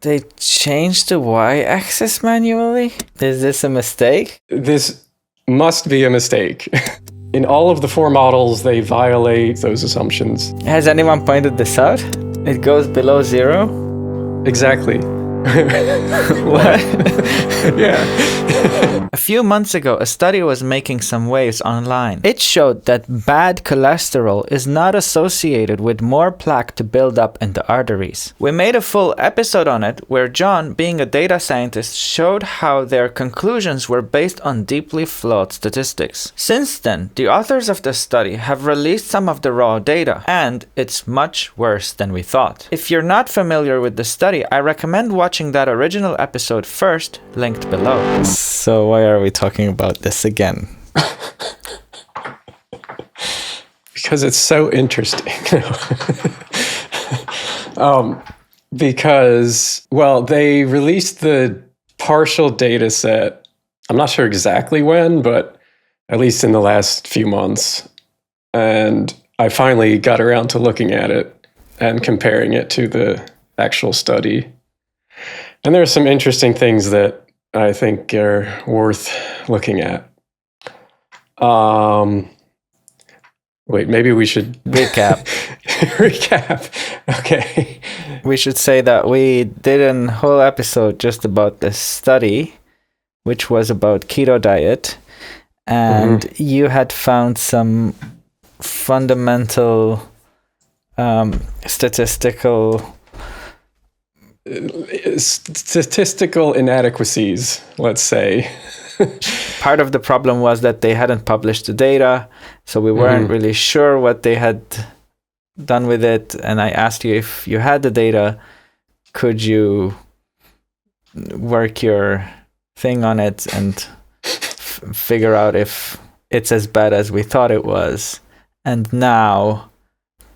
They changed the y-axis manually? Is this a mistake? This must be a mistake. In all of the 4 models, they violate those assumptions. Has anyone pointed this out? It goes below 0? Exactly. What? Yeah. A few months ago, a study was making some waves online. It showed that bad cholesterol is not associated with more plaque to build up in the arteries. We made a full episode on it where John, being a data scientist, showed how their conclusions were based on deeply flawed statistics. Since then, the authors of the study have released some of the raw data, and it's much worse than we thought. If you're not familiar with the study, I recommend watching that original episode first, linked below. So why are we talking about this again? Because it's so interesting. Because, well, they released the partial data set. I'm not sure exactly when, but at least in the last few months. And I finally got around to looking at it and comparing it to the actual study. And there are some interesting things that I think are worth looking at. Wait, maybe we should recap. Recap. Okay. We should say that we did a whole episode just about this study, which was about keto diet, and you had found some fundamental statistical inadequacies, let's say. Part of the problem was that they hadn't published the data, so we weren't really sure what they had done with it. And I asked you if you had the data, could you work your thing on it and figure out if it's as bad as we thought it was. And now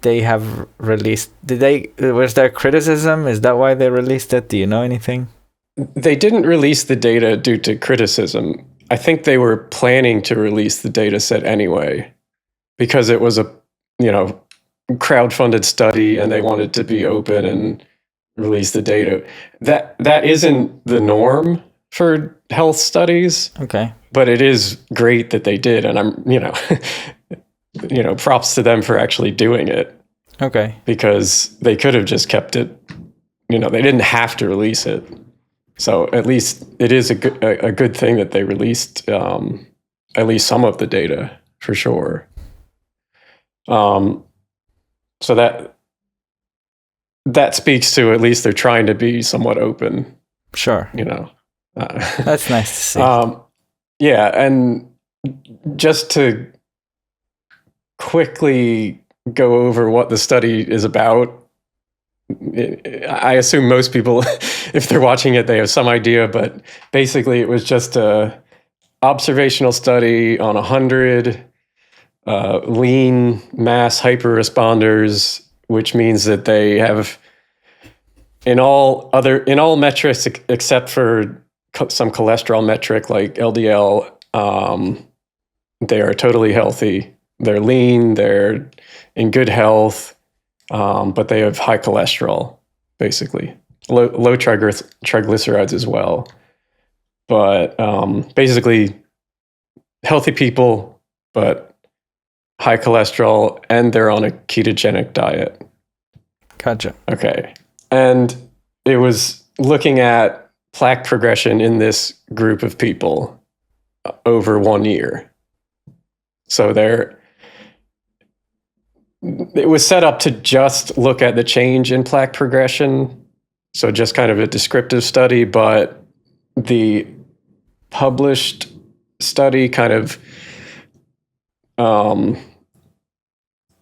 they have released, was there criticism? Is that why they released it? Do you know anything? They didn't release the data due to criticism. I think they were planning to release the data set anyway, because it was a, crowdfunded study and they wanted to be open and release the data. That isn't the norm for health studies. Okay. But it is great that they did, and I'm, props to them for actually doing it. Okay. Because they could have just kept it, they didn't have to release it. So at least it is a good thing that they released at least some of the data, for sure. So that speaks to, at least they're trying to be somewhat open. Sure. That's nice to see. Yeah, and just to quickly go over what the study is about, I assume most people, if they're watching it, they have some idea, but basically it was just a observational study on 100 lean mass hyperresponders, which means that they have in all metrics except for some cholesterol metric like LDL, they are totally healthy. They're lean, they're in good health, but they have high cholesterol, basically. Low triglycerides as well. But basically, healthy people, but high cholesterol, and they're on a ketogenic diet. Gotcha. Okay. And it was looking at plaque progression in this group of people over 1 year. So it was set up to just look at the change in plaque progression. So just kind of a descriptive study, but the published study kind of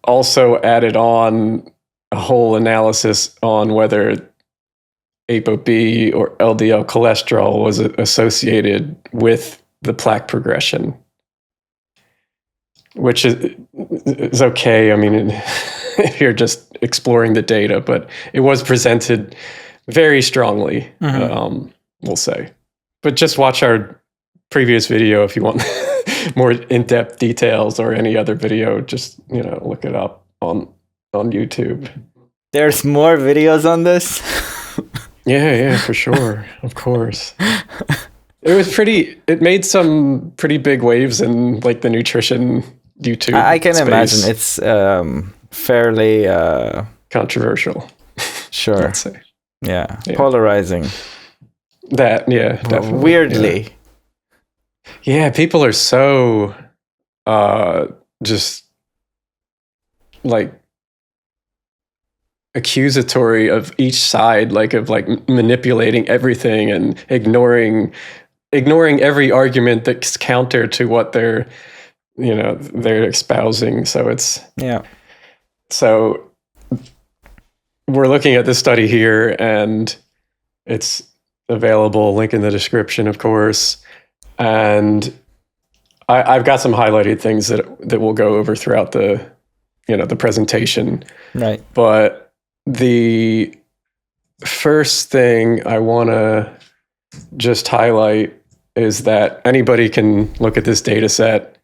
also added on a whole analysis on whether ApoB or LDL cholesterol was associated with the plaque progression, which is okay. I mean, if you're just exploring the data, but it was presented very strongly, we'll say. But just watch our previous video if you want more in-depth details, or any other video. Just look it up on YouTube. There's more videos on this. Yeah, for sure. Of course. It made some pretty big waves in like the nutrition YouTube I can space. imagine it's fairly controversial. Sure. Let's say. Yeah. Polarizing. That, yeah, definitely. Weirdly. Yeah, people are so just like accusatory of each side, like of like manipulating everything and ignoring every argument that's counter to what they're espousing. So it's so we're looking at this study here, and it's available, link in the description, of course. And I've got some highlighted things that we'll go over throughout the presentation. Right. But the first thing I want to just highlight is that anybody can look at this data set.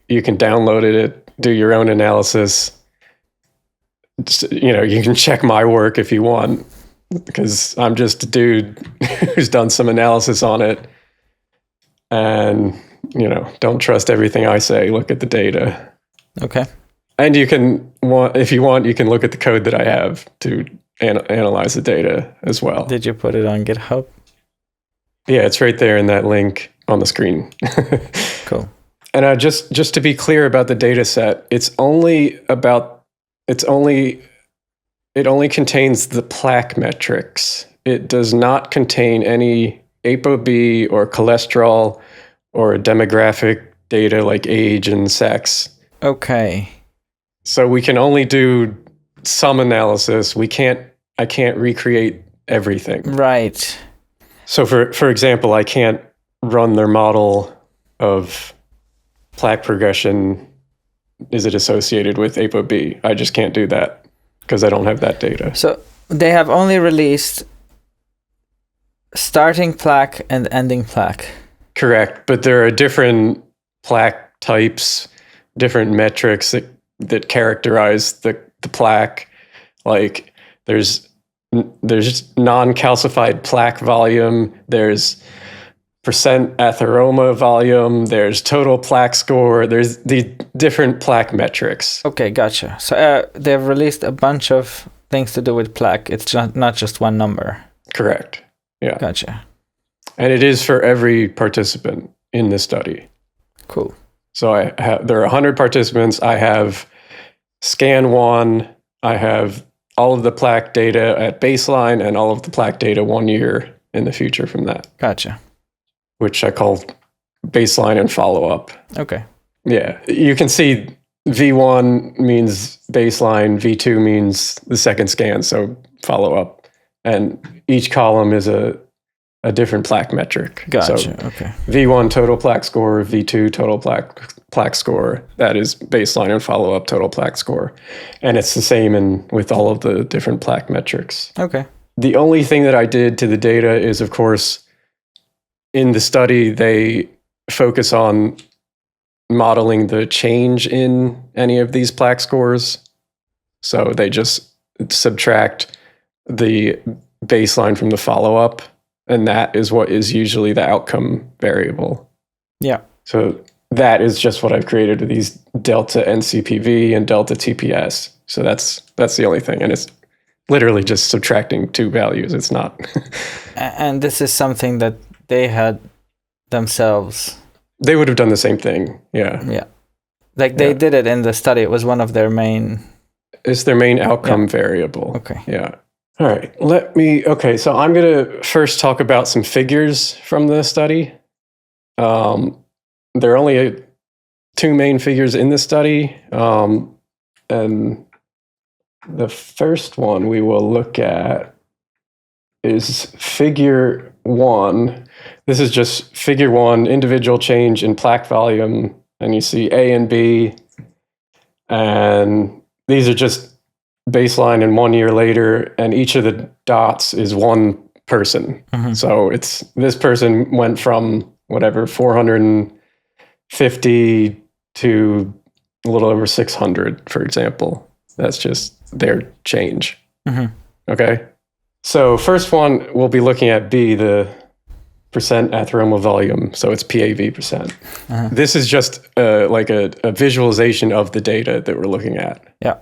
You can download it, do your own analysis. You can check my work if you want, because I'm just a dude who's done some analysis on it. And, don't trust everything I say. Look at the data. Okay. And if you want, you can look at the code that I have to analyze the data as well. Did you put it on GitHub? Yeah, it's right there in that link on the screen. Cool. And just to be clear about the data set, it only contains the plaque metrics. It does not contain any ApoB or cholesterol or demographic data like age and sex. Okay. So we can only do some analysis. I can't recreate everything. Right. So for example, I can't run their model of plaque progression. Is it associated with ApoB? I just can't do that because I don't have that data. So they have only released starting plaque and ending plaque. Correct. But there are different plaque types, different metrics that characterize the plaque. Like there's non-calcified plaque volume, there's percent atheroma volume, there's total plaque score, there's the different plaque metrics. Okay, gotcha. So they've released a bunch of things to do with plaque. It's not just one number. Correct. Yeah. Gotcha. And it is for every participant in the study. Cool. So there are 100 participants. I have scan 1. I have all of the plaque data at baseline and all of the plaque data 1 year in the future from that. Gotcha. Which I call baseline and follow-up. Okay. Yeah. You can see V1 means baseline, V2 means the second scan, so follow-up. And each column is a different plaque metric. Gotcha. So okay. V1 total plaque score, V2 total plaque score. That is baseline and follow-up total plaque score. And it's the same with all of the different plaque metrics. Okay. The only thing that I did to the data is, of course, in the study, they focus on modeling the change in any of these plaque scores. So they just subtract the baseline from the follow-up, and that is what is usually the outcome variable. Yeah. So that is just what I've created with these delta NCPV and delta TPS. So that's the only thing, and it's literally just subtracting two values. It's not. And this is something that they had themselves. They would have done the same thing. Yeah. Yeah. Like they did it in the study. It was one of their main. It's their main outcome variable. Okay. Yeah. All right. Okay. So I'm going to first talk about some figures from the study. There are only two main figures in the study. And the first one we will look at is figure 1. This is just figure 1, individual change in plaque volume. And you see A and B. And these are just baseline and 1 year later. And each of the dots is one person. Mm-hmm. So this person went from 450 to a little over 600, for example. That's just their change. Mm-hmm. Okay. So first one, we'll be looking at B, the percent atheromal volume. So it's PAV percent. This is just like a visualization of the data that we're looking at. Yeah.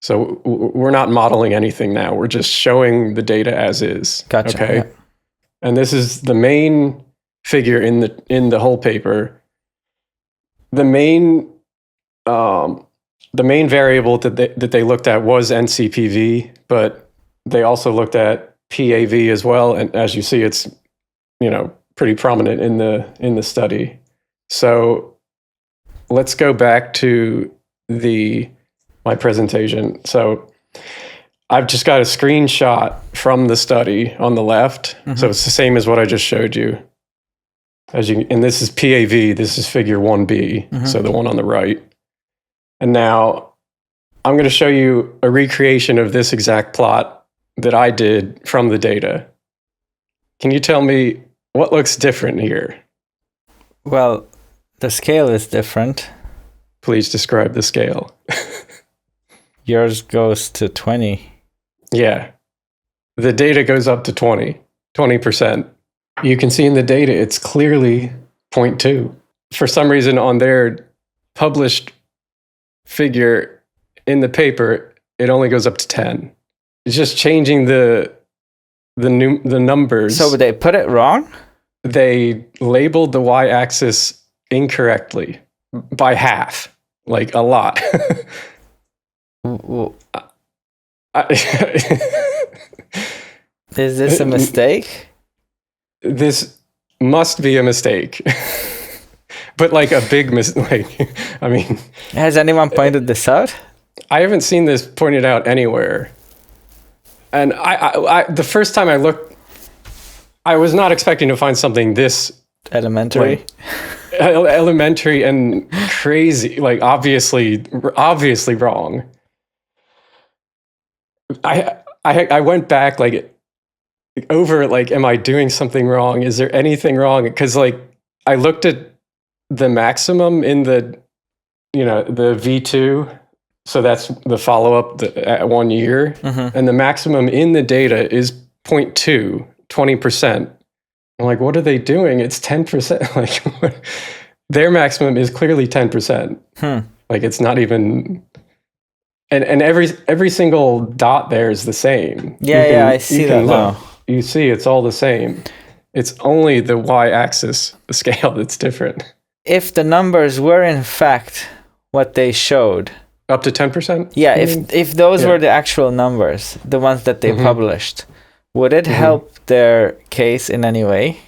So we're not modeling anything now. We're just showing the data as is. Gotcha. Okay. Yeah. And this is the main figure in the whole paper. The main variable that they looked at was NCPV, but they also looked at PAV as well. And as you see, it's pretty prominent in the study. So let's go back to my presentation. So I've just got a screenshot from the study on the left. So it's the same as what I just showed you. And this is PAV, this is figure 1B, so the one on the right. And now I'm going to show you a recreation of this exact plot that I did from the data. Can you tell me what looks different here? Well, the scale is different. Please describe the scale. Yours goes to 20. Yeah. The data goes up to 20%. You can see in the data, it's clearly 0.2. For some reason on their published figure in the paper, it only goes up to 10. It's just changing the numbers. So they put it wrong? They labeled the y-axis incorrectly by half, like a lot. Is this a mistake? This must be a mistake. But like a big mistake. I mean... Has anyone pointed this out? I haven't seen this pointed out anywhere. And I the first time I looked, I was not expecting to find something this... Elementary? Elementary and crazy, like obviously wrong. I went back am I doing something wrong? Is there anything wrong? Because I looked at the maximum in the V2, so that's the follow-up at 1 year, and the maximum in the data is 0.2, 20%. I'm like, what are they doing? It's 10%. Their maximum is clearly 10%. It's not even... And every single dot there is the same. Yeah, I see that now. You see, it's all the same. It's only the y-axis scale that's different. If the numbers were in fact what they showed... Up to 10%? Yeah, if those were the actual numbers, the ones that they published, would it help their case in any way?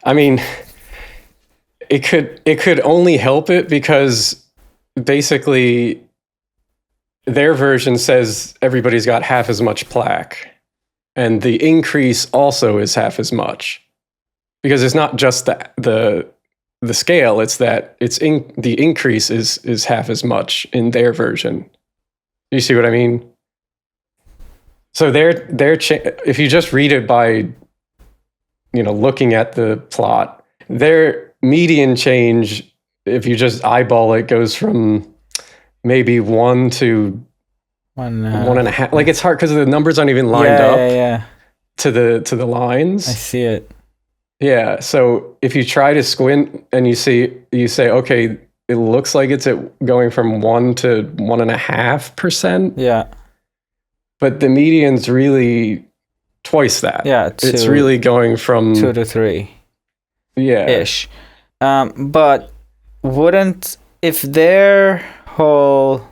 I mean, it could only help it because basically their version says everybody's got half as much plaque, and the increase also is half as much, because it's not just the scale, it's that the increase is half as much in their version. You see what I mean? So if you just read it by looking at the plot, their median change, if you just eyeball it, goes from maybe 1 to 1.5. It's hard because the numbers aren't even lined up to the lines. I see it. Yeah. So if you try to squint and you say, okay, it looks like it's going from 1 to 1.5%. Yeah. But the median's really twice that. Yeah. It's really going from 2 to 3. Yeah. Ish. But wouldn't, if their whole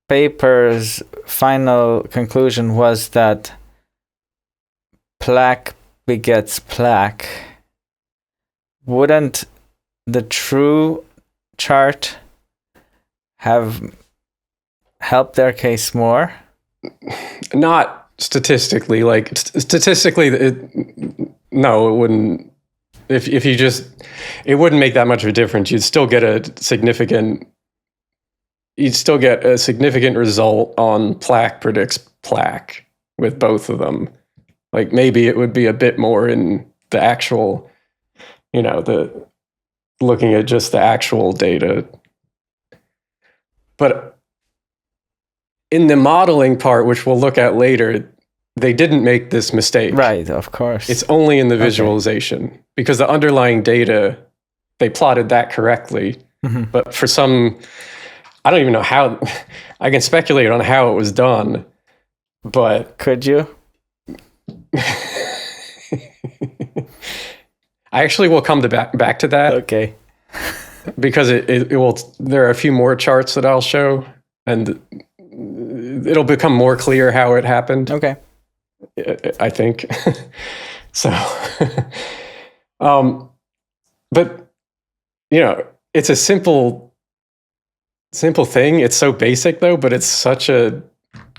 paper's final conclusion was that plaque begets plaque, wouldn't the true chart have helped their case more? Not statistically. Statistically, no, it wouldn't. If you just, it wouldn't make that much of a difference. You'd still get a significant result on plaque predicts plaque with both of them. Maybe it would be a bit more in the actual, looking at just the actual data. But in the modeling part, which we'll look at later, they didn't make this mistake. Right, of course. It's only in the visualization because the underlying data, they plotted that correctly. Mm-hmm. But for some, I don't even know how, I can speculate on how it was done, but. Could you? I actually will come back to that. Okay. Because it will, there are a few more charts that I'll show, and it'll become more clear how it happened. Okay. I think. So, but, you know, it's a simple thing. It's so basic though, but it's such a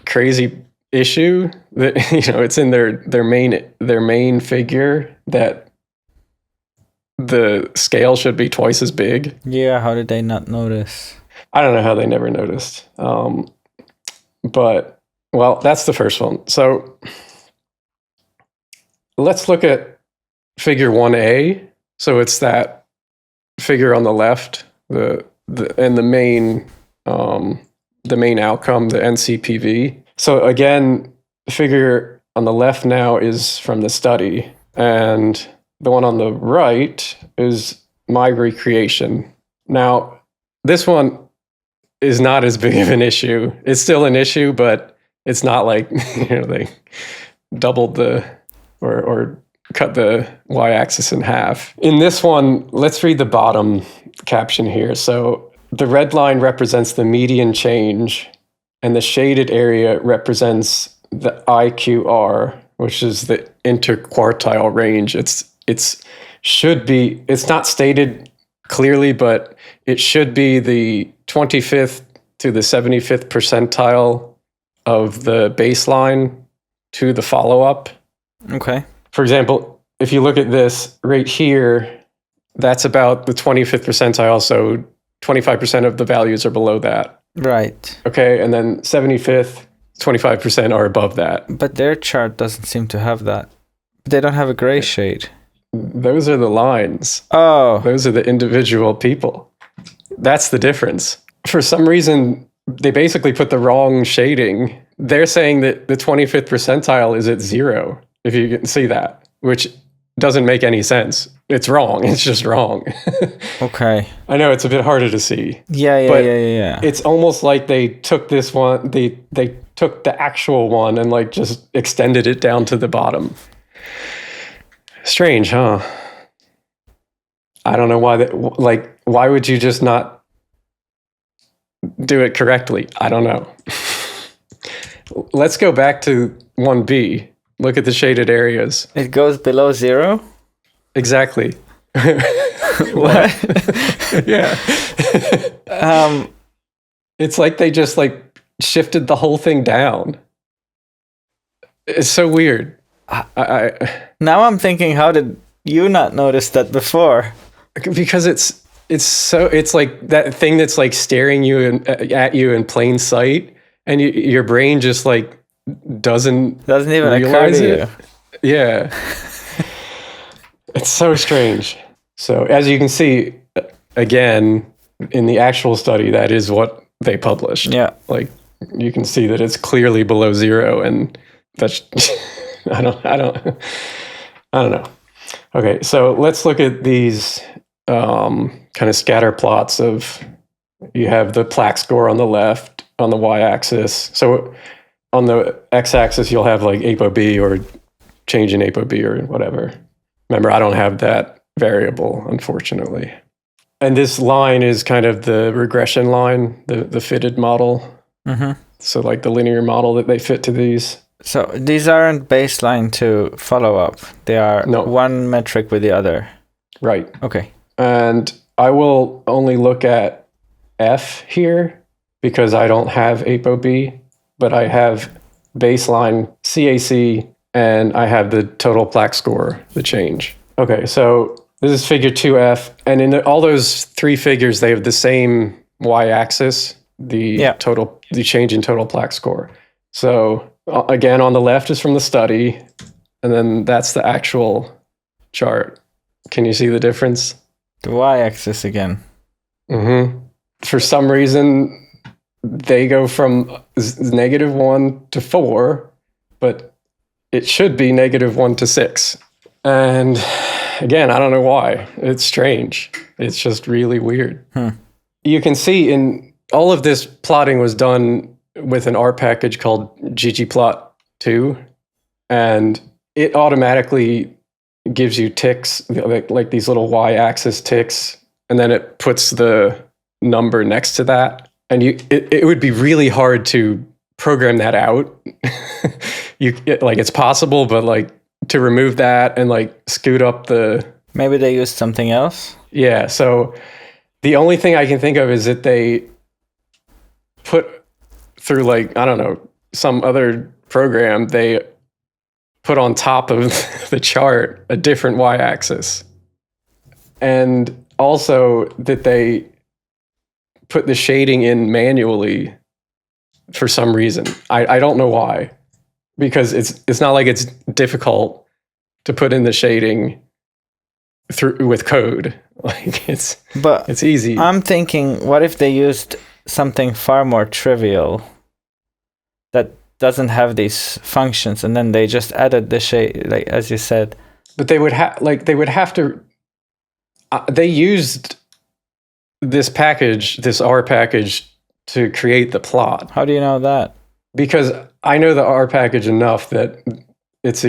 crazy issue that, you know, it's in their main figure that the scale should be twice as big. Yeah, how did they not notice? I don't know how they never noticed. But, well, that's the first one. So let's look at figure 1A. So it's that figure on the left, the main outcome, the NCPV. So again, the figure on the left now is from the study, and the one on the right is my recreation. Now, this one is not as big of an issue. It's still an issue, but it's not like, you know, they doubled or cut the y-axis in half. In this one, let's read the bottom caption here. So the red line represents the median change, and the shaded area represents the IQR, which is the interquartile range. It's not stated clearly, but it should be the 25th to the 75th percentile of the baseline to the follow-up. Okay. For example, if you look at this right here, that's about the 25th percentile, so 25% of the values are below that. Right. Okay, and then 75th, 25% are above that. But their chart doesn't seem to have that. They don't have a gray shade. Those are the lines. Oh. Those are the individual people. That's the difference. For some reason, they basically put the wrong shading. They're saying that the 25th percentile is at 0, if you can see that, which doesn't make any sense. It's wrong. It's just wrong. Okay. I know it's a bit harder to see. Yeah. It's almost like they took this one, they took the actual one and like just extended it down to the bottom. Strange, huh? I don't know why why would you just not do it correctly? I don't know. Let's go back to 1B. Look at the shaded areas. It goes below 0? Exactly. What? Yeah. It's like they just like shifted the whole thing down. It's so weird. Now I'm thinking, how did you not notice that before? Because it's like that thing that's like staring at you in plain sight, and your brain just like doesn't even realize occur to it. Yeah. It's so strange. So as you can see, again, in the actual study, that is what they published. Yeah. Like you can see that it's clearly below 0, and that's I don't know. Okay, so let's look at these kind of scatter plots of, you have the plaque score on the left, on the y-axis. So on the x-axis, you'll have like ApoB or change in ApoB or whatever. Remember, I don't have that variable, unfortunately. And this line is kind of the regression line, the fitted model. Mm-hmm. So like the linear model that they fit to these. So these aren't baseline to follow up. They are one metric with the other. Right. Okay. And I will only look at F here because I don't have ApoB, but I have baseline CAC and I have the total plaque score, the change. Okay, so this is figure 2F, and in all those three figures, they have the same y-axis, the change in total plaque score. So again, on the left is from the study, and then that's the actual chart. Can you see the difference? The y-axis again. Mm-hmm. For some reason, they go from -1 to 4, but it should be -1 to 6. And again, I don't know why. It's strange. It's just really weird. You can see in all of this plotting was done with an R package called ggplot2, and it automatically gives you ticks, like these little y-axis ticks, and then it puts the number next to that. And it would be really hard to program that out. It's possible, but like to remove that and like scoot up the... Maybe they used something else? Yeah, so the only thing I can think of is that they put through like, I don't know, some other program, they put on top of the chart a different y-axis. And also that they put the shading in manually for some reason. I don't know why. Because it's not like it's difficult to put in the shading through with code. Like it's easy. I'm thinking, what if they used something far more trivial that doesn't have these functions, and then they just added the shade, like as you said? But they would have to. They used this package, this R package, to create the plot. How do you know that? Because I know the R package enough that it's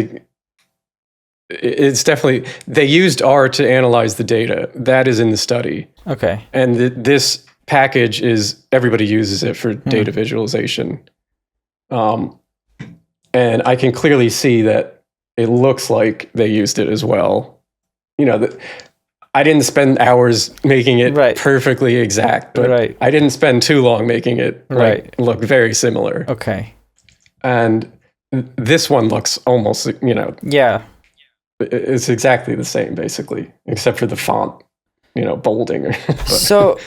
definitely, they used R to analyze the data. That is in the study. Okay. And this package everybody uses it for data visualization. And I can clearly see that it looks like they used it as well. I didn't spend hours making it perfectly exact, but I didn't spend too long making it look very similar. Okay. And this one looks almost, yeah, it's exactly the same basically, except for the font, bolding. So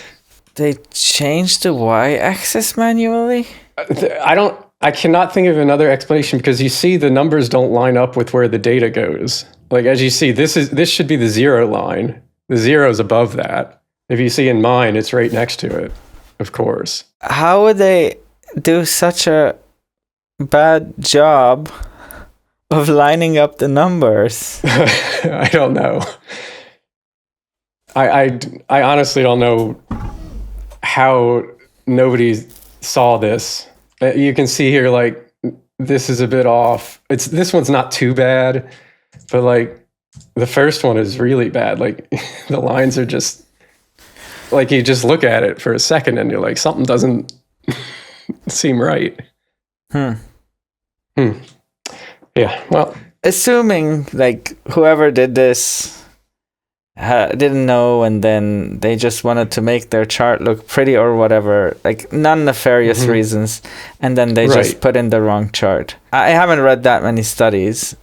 they changed the y-axis manually? I cannot think of another explanation, because you see the numbers don't line up with where the data goes. Like, as you see, this should be the 0 line. The 0 is above that. If you see in mine, it's right next to it, of course. How would they do such a bad job of lining up the numbers? I don't know. I honestly don't know how nobody saw this. You can see here, like, this is a bit off. This one's not too bad, but like the first one is really bad. Like the lines are just like, you just look at it for a second and you're like, something doesn't seem right. Yeah, well, assuming like whoever did this didn't know, and then they just wanted to make their chart look pretty or whatever, like non-nefarious reasons, and then they just put in the wrong chart. I haven't read that many studies.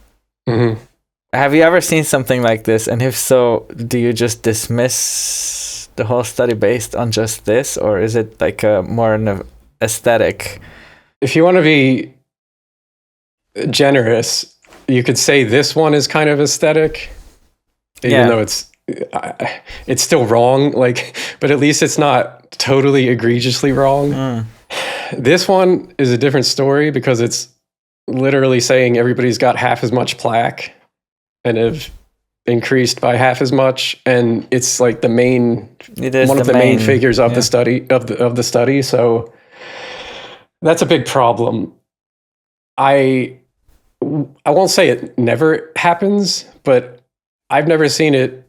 Have you ever seen something like this? And if so, do you just dismiss the whole study based on just this, or is it like a more an aesthetic? If you want to be generous, you could say this one is kind of aesthetic, even though it's still wrong, like, but at least it's not totally egregiously wrong. This one is a different story, because it's literally saying everybody's got half as much plaque and have increased by half as much, and it's like one of the main figures of the study. So that's a big problem. I won't say it never happens, but I've never seen it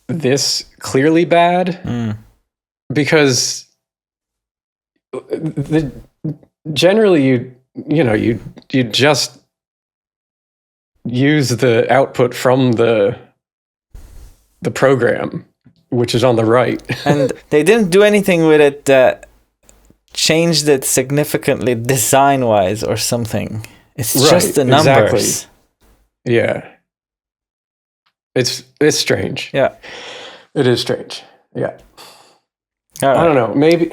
this clearly bad, because generally you just use the output from the program, which is on the right. And they didn't do anything with it that changed it significantly design-wise or something. It's just the numbers. Exactly. Yeah. It's strange. Yeah. It is strange. Yeah. Right. I don't know. Maybe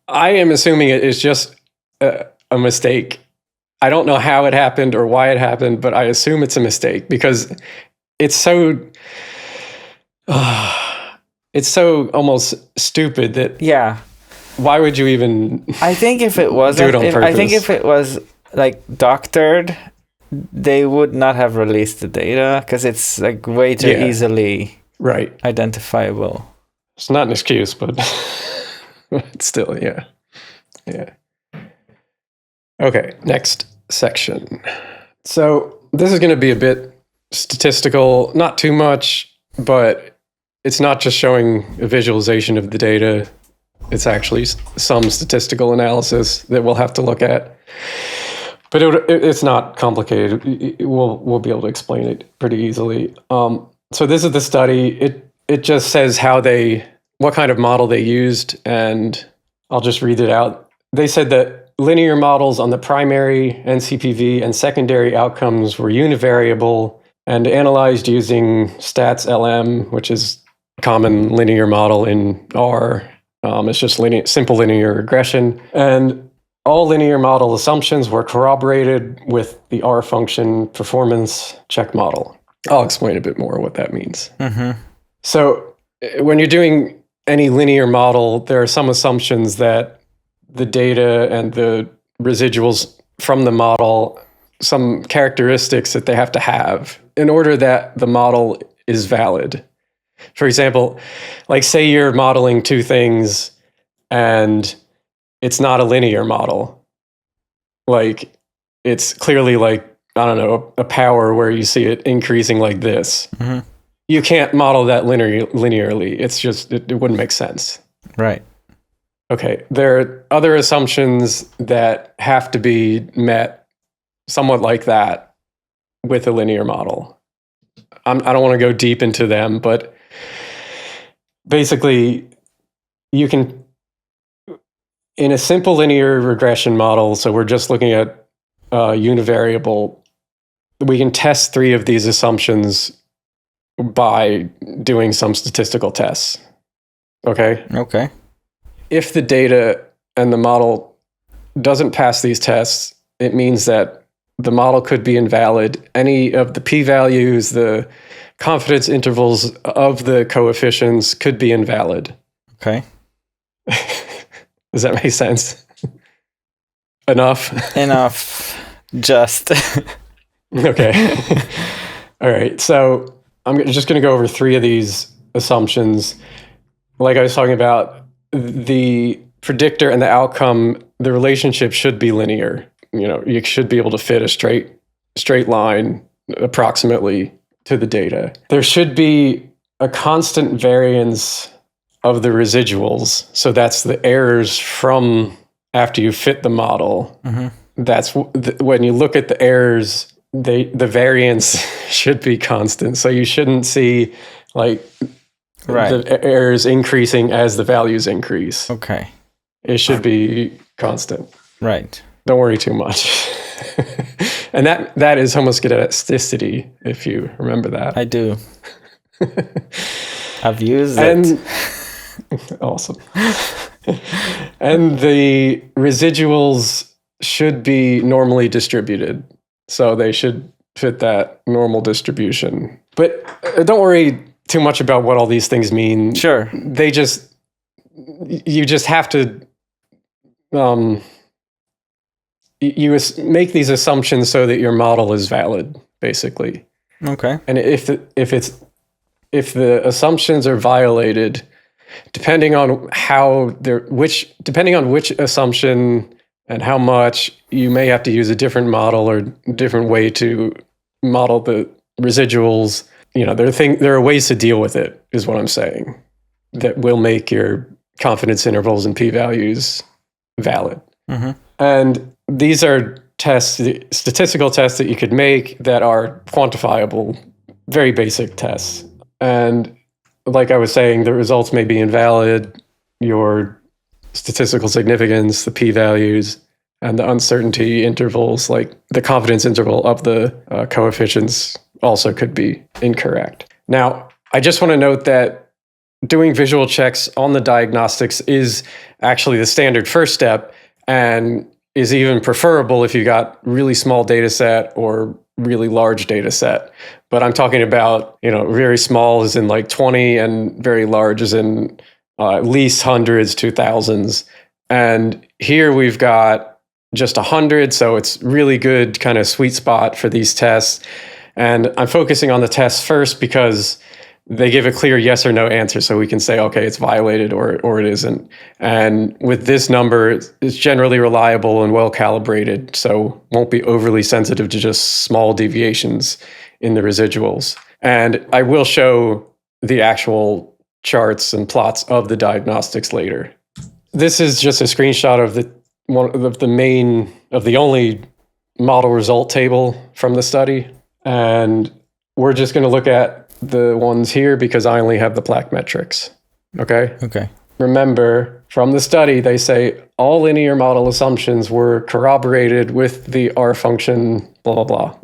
I am assuming it is just a mistake. I don't know how it happened or why it happened, but I assume it's a mistake, because it's so almost stupid that why would you even I think if it wasn't, do it on purpose? I think if it was like doctored, they would not have released the data because it's like way too easily identifiable. It's not an excuse, but still, yeah. Okay, next section. So this is going to be a bit statistical, not too much, but it's not just showing a visualization of the data. It's actually some statistical analysis that we'll have to look at. But it's not complicated. We'll be able to explain it pretty easily. So this is the study. It just says what kind of model they used, and I'll just read it out. They said that linear models on the primary NCPV and secondary outcomes were univariable and analyzed using stats-LM, which is a common linear model in R. It's just simple linear regression. And all linear model assumptions were corroborated with the R function performance check model. I'll explain a bit more what that means. Mm-hmm. So when you're doing any linear model, there are some assumptions that the data and the residuals from the model, some characteristics that they have to have in order that the model is valid. For example, like say you're modeling two things and it's not a linear model. Like it's clearly like, I don't know, a power where you see it increasing like this. Mm-hmm. You can't model that linearly. It's just, it wouldn't make sense. Right. Okay. There are other assumptions that have to be met somewhat like that with a linear model. I don't want to go deep into them, but basically you can, in a simple linear regression model, so we're just looking at univariable, we can test three of these assumptions by doing some statistical tests. Okay? Okay. If the data and the model doesn't pass these tests, it means that the model could be invalid. Any of the p-values, the confidence intervals of the coefficients could be invalid. Okay. Does that make sense? Enough? Enough. Just. Okay. All right. So I'm just going to go over three of these assumptions. Like I was talking about, the predictor and the outcome, the relationship should be linear. You know, you should be able to fit a straight line approximately to the data. There should be a constant variance of the residuals. So that's the errors from after you fit the model. Mm-hmm. That's when you look at the errors, the variance should be constant. So you shouldn't see like the errors increasing as the values increase. Okay. It should be constant. Right. Don't worry too much. And that is homoscedasticity, if you remember that. I do. I've used it. Awesome. And the residuals should be normally distributed. So they should fit that normal distribution. But don't worry too much about what all these things mean. Sure. You just have to you make these assumptions so that your model is valid, basically. Okay. And if the assumptions are violated, depending on which assumption and how much, you may have to use a different model or different way to model the residuals. You know, there are ways to deal with it, is what I'm saying, that will make your confidence intervals and p-values valid. Mm-hmm. And these are statistical tests that you could make that are quantifiable, very basic tests. And like I was saying, the results may be invalid, your statistical significance, the p-values, and the uncertainty intervals, like the confidence interval of the coefficients, also could be incorrect. Now, I just want to note that doing visual checks on the diagnostics is actually the standard first step, and is even preferable if you got really small data set or really large data set. But I'm talking about, very small as in like 20 and very large as in at least hundreds to thousands. And here we've got just 100, so it's really good kind of sweet spot for these tests. And I'm focusing on the tests first because they give a clear yes or no answer, so we can say, okay, it's violated or it isn't. And with this number, it's generally reliable and well calibrated, so won't be overly sensitive to just small deviations in the residuals. And I will show the actual charts and plots of the diagnostics later. This is just a screenshot of the only model result table from the study. And we're just going to look at the ones here because I only have the plaque metrics. Okay? Okay. Remember, from the study, they say all linear model assumptions were corroborated with the R function, blah, blah, blah,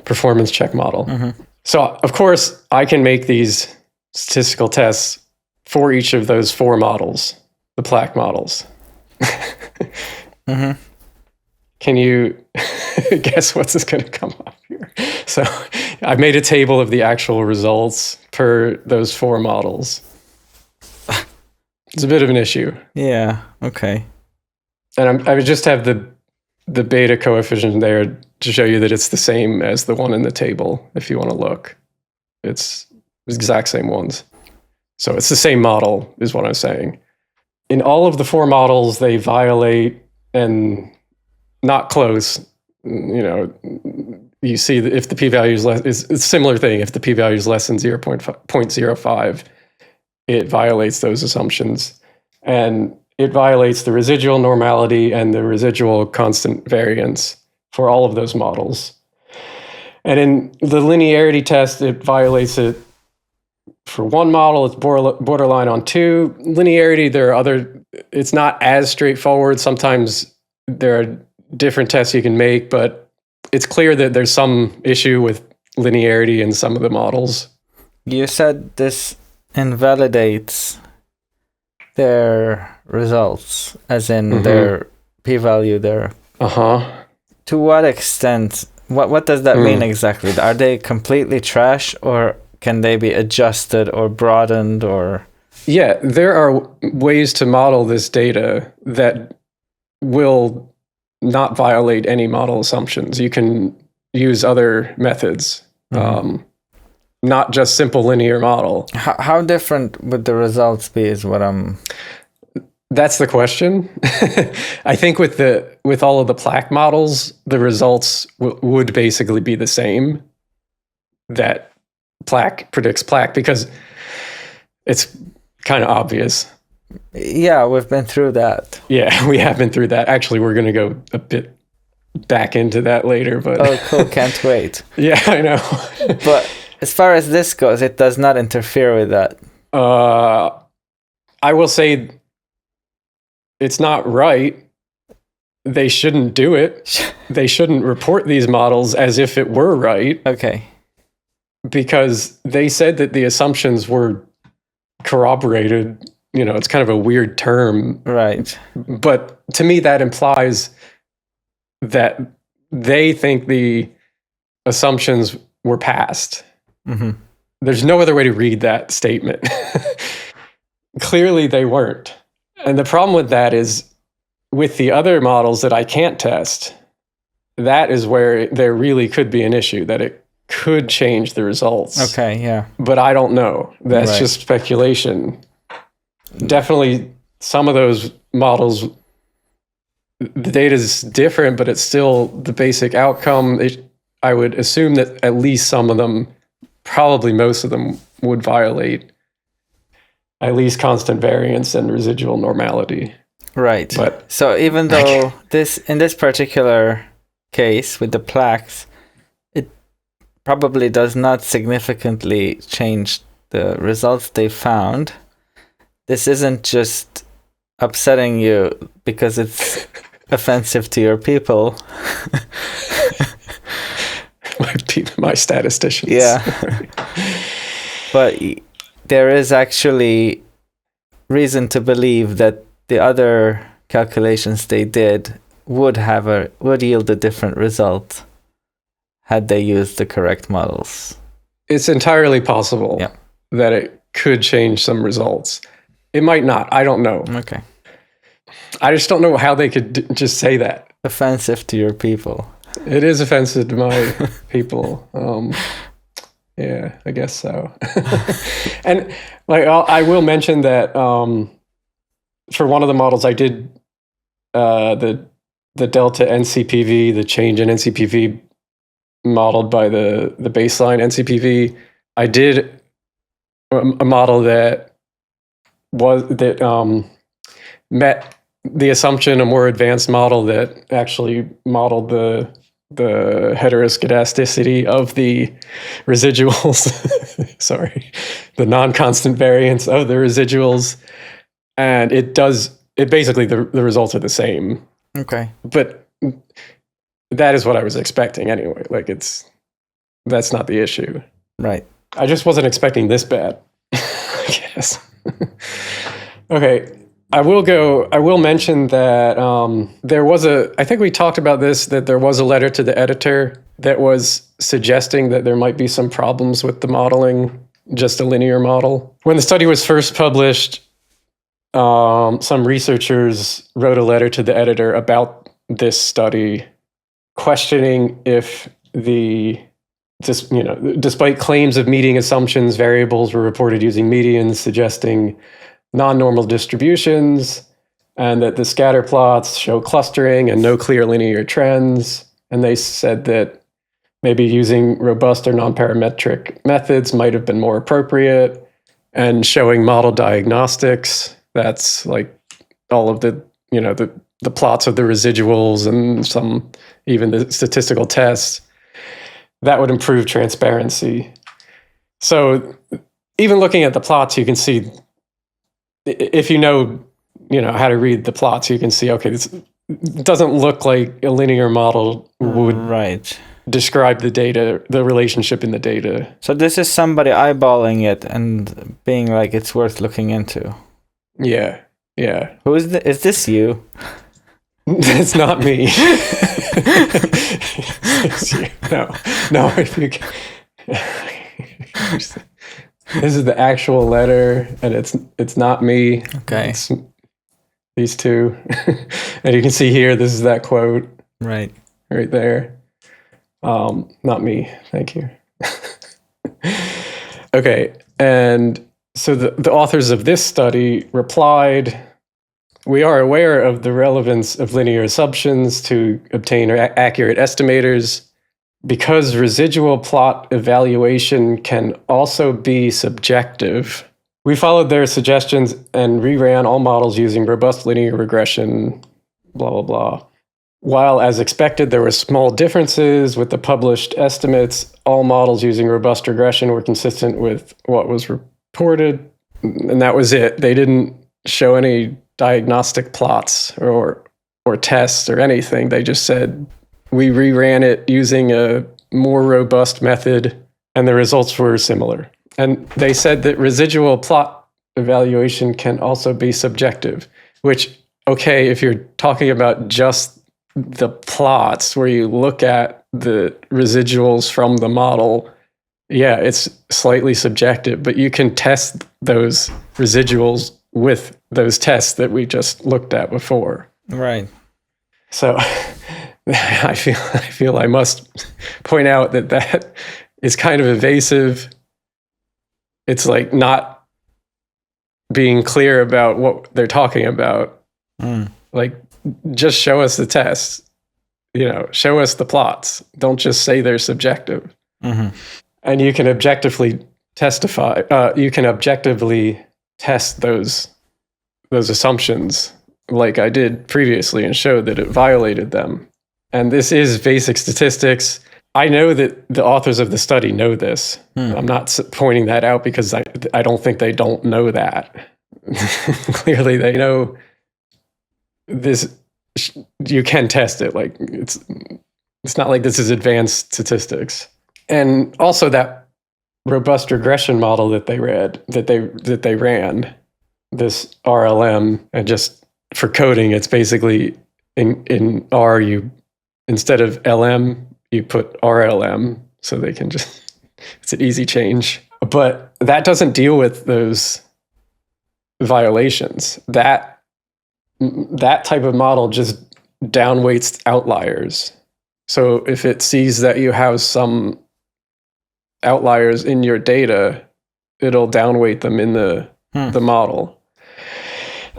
performance check model. Mm-hmm. So, of course, I can make these statistical tests for each of those 4 models, the plaque models. Mm-hmm. Can you guess what's going to come up here? So I've made a table of the actual results per those 4 models. It's a bit of an issue. Yeah, okay. And I would just have the beta coefficient there to show you that it's the same as the one in the table, if you want to look. It's the exact same ones. So it's the same model, is what I'm saying. In all of the 4 models, they violate and not close. You know, you see that if the p-value is less, it's a similar thing. If the p-value is less than 0.05, it violates those assumptions. And it violates the residual normality and the residual constant variance for all of those models. And in the linearity test, it violates it for 1 model. It's borderline on 2. Linearity, it's not as straightforward. Sometimes there are different tests you can make, but it's clear that there's some issue with linearity in some of the models. You said this invalidates their results, as in their p-value there. Uh-huh. To what extent? What does that mean exactly? Are they completely trash, or can they be adjusted or broadened, or? Yeah, there are ways to model this data that will not violate any model assumptions. You can use other methods, not just simple linear model. How different would the results be is what I'm... That's the question. I think with all of the plaque models, the results would basically be the same. That plaque predicts plaque because it's kind of obvious. Yeah, we've been through that. Yeah, we have been through that. Actually, we're going to go a bit back into that later. But oh, cool. Can't wait. Yeah, I know. But as far as this goes, it does not interfere with that. I will say it's not right. They shouldn't do it. They shouldn't report these models as if it were right. Okay. Because they said that the assumptions were corroborated. You know, it's kind of a weird term. Right. But to me, that implies that they think the assumptions were passed. Mm-hmm. There's no other way to read that statement. Clearly, they weren't. And the problem with that is with the other models that I can't test, that is where there really could be an issue, that it could change the results. Okay, yeah. But I don't know. That's just speculation. Definitely some of those models, the data is different, but it's still the basic outcome. I would assume that at least some of them, probably most of them, would violate at least constant variance and residual normality. Right. But so even though in this particular case with the plaques, it probably does not significantly change the results they found, this isn't just upsetting you because it's offensive to your people. My statisticians. Yeah. But there is actually reason to believe that the other calculations they did would yield a different result had they used the correct models. It's entirely possible that it could change some results. It might not. I don't know. Okay. I just don't know how they could just say that. Offensive to your people. It is offensive to my people. Yeah, I guess so. And like I will mention that for one of the models, I did the delta NCPV, the change in NCPV modeled by the baseline NCPV. I did a model that met the assumption, a more advanced model that actually modeled the heteroscedasticity of the residuals. Sorry, the non-constant variance of the residuals, and it basically the results are the same. Okay, but that is what I was expecting anyway. Like that's not the issue. Right. I just wasn't expecting this bad. I guess. Okay. I will mention that there was I think we talked about this, that there was a letter to the editor that was suggesting that there might be some problems with the modeling, just a linear model. When the study was first published, some researchers wrote a letter to the editor about this study, questioning if despite claims of meeting assumptions, variables were reported using medians, suggesting non-normal distributions, and that the scatter plots show clustering and no clear linear trends. And they said that maybe using robust or non-parametric methods might have been more appropriate, and showing model diagnostics. That's like all of the plots of the residuals and even the statistical tests. That would improve transparency. So even looking at the plots, you can see, if you know how to read the plots, you can see, okay, this doesn't look like a linear model would describe the data, the relationship in the data. So this is somebody eyeballing it and being like, it's worth looking into. Yeah. Who is this? Is this you? It's not me. It's you. No. If you this is the actual letter, and it's not me. Okay. It's these two. And you can see here, this is that quote. Right there. Not me. Thank you. Okay. And so the authors of this study replied, "We are aware of the relevance of linear assumptions to obtain accurate estimators. Because residual plot evaluation can also be subjective, we followed their suggestions and reran all models using robust linear regression, blah, blah, blah. While, as expected, there were small differences with the published estimates, all models using robust regression were consistent with what was reported." And that was it. They didn't show any diagnostic plots or tests or anything. They just said, we reran it using a more robust method, and the results were similar. And they said that residual plot evaluation can also be subjective, which, okay, if you're talking about just the plots where you look at the residuals from the model, yeah, it's slightly subjective, but you can test those residuals with those tests that we just looked at before. Right. So I feel I must point out that is kind of evasive. It's like not being clear about what they're talking about. Like, just show us the tests, show us the plots. Don't just say they're subjective. Mm-hmm. And you can objectively testify. You can objectively test those assumptions, like I did previously, and show that it violated them. And this is basic statistics. I know that the authors of the study know this. I'm not pointing that out because I don't think they don't know that. Clearly, they know this. You can test it. Like it's not like this is advanced statistics. And also that robust regression model that they ran, this RLM, and just for coding, it's basically in R, instead of LM, you put RLM, so they can it's an easy change. But that doesn't deal with those violations. That that type of model just downweights outliers. So if it sees that you have some outliers in your data, it'll downweight them in the model.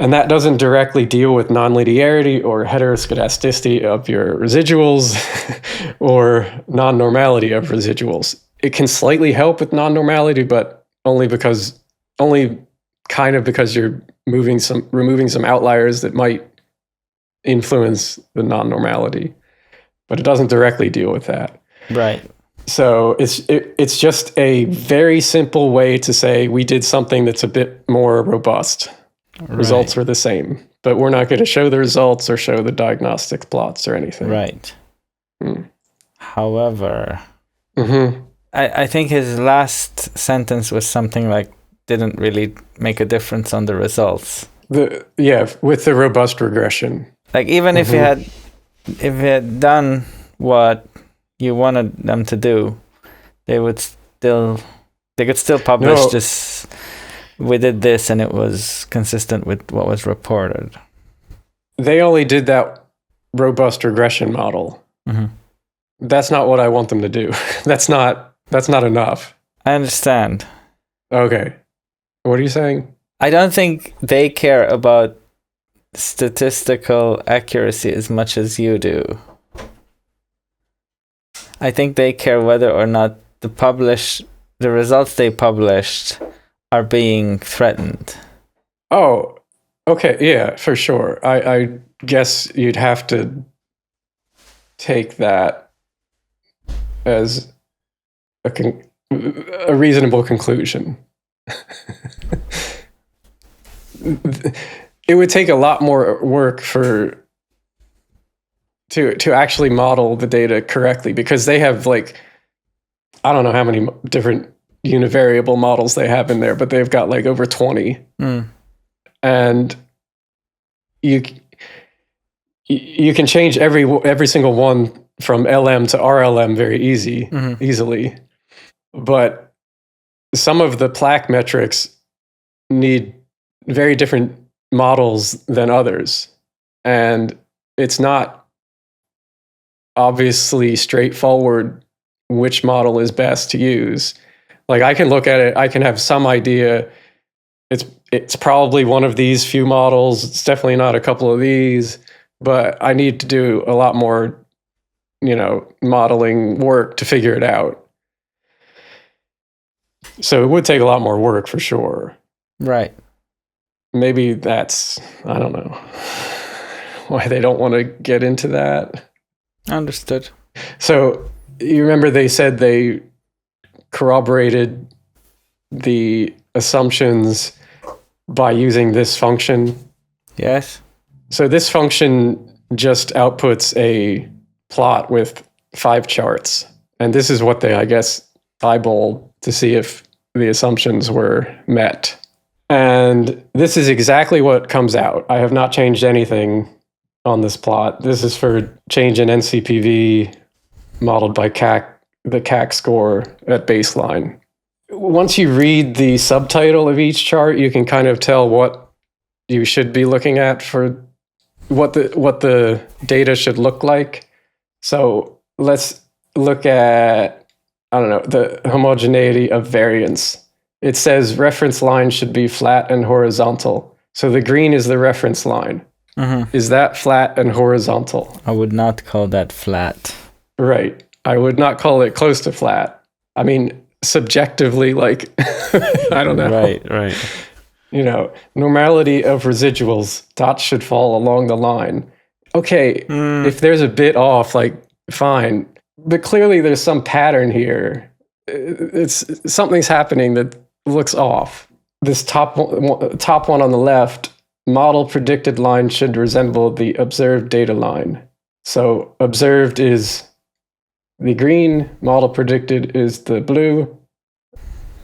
And that doesn't directly deal with nonlinearity or heteroscedasticity of your residuals or non-normality of residuals. It can slightly help with non-normality, but only kind of because you're removing some outliers that might influence the non-normality. But it doesn't directly deal with that. Right. So it's just a very simple way to say we did something that's a bit more robust. Right. Results are the same, but we're not going to show the results or show the diagnostic plots or anything. Right. However, I think his last sentence was something like, didn't really make a difference on the results. With the robust regression. Like even if you had done what you wanted them to do, they could still publish this. We did this and it was consistent with what was reported. They only did that robust regression model. That's not what I want them to do. That's not enough. I understand. Okay. What are you saying? I don't think they care about statistical accuracy as much as you do. I think they care whether or not the results they published are being threatened. Oh, okay. Yeah, for sure. I guess you'd have to take that as a reasonable conclusion. It would take a lot more work to actually model the data correctly, because they have I don't know how many different univariable models they have in there, but they've got over 20. And you can change every single one from LM to RLM very easily. But some of the plaque metrics need very different models than others. And it's not obviously straightforward which model is best to use. I can look at it, I can have some idea. It's probably one of these few models. It's definitely not a couple of these, but I need to do a lot more, modeling work to figure it out. So it would take a lot more work for sure. Right. Maybe that's, I don't know, why they don't want to get into that. Understood. So you remember they said they corroborated the assumptions by using this function? Yes. So this function just outputs a plot with 5 charts. And this is what they, I guess, eyeballed to see if the assumptions were met. And this is exactly what comes out. I have not changed anything on this plot. This is for change in NCPV modeled by the CAC score at baseline. Once you read the subtitle of each chart, you can kind of tell what you should be looking at for what the data should look like. So let's look at, I don't know, the homogeneity of variance. It says reference line should be flat and horizontal. So the green is the reference line. Is that flat and horizontal? I would not call that flat. Right. I would not call it close to flat. I mean, subjectively, I don't know. Right. Normality of residuals, dots should fall along the line. Okay, if there's a bit off, fine. But clearly there's some pattern here. Something's happening that looks off. This top one on the left, model predicted line should resemble the observed data line. So observed is the green, model predicted is the blue.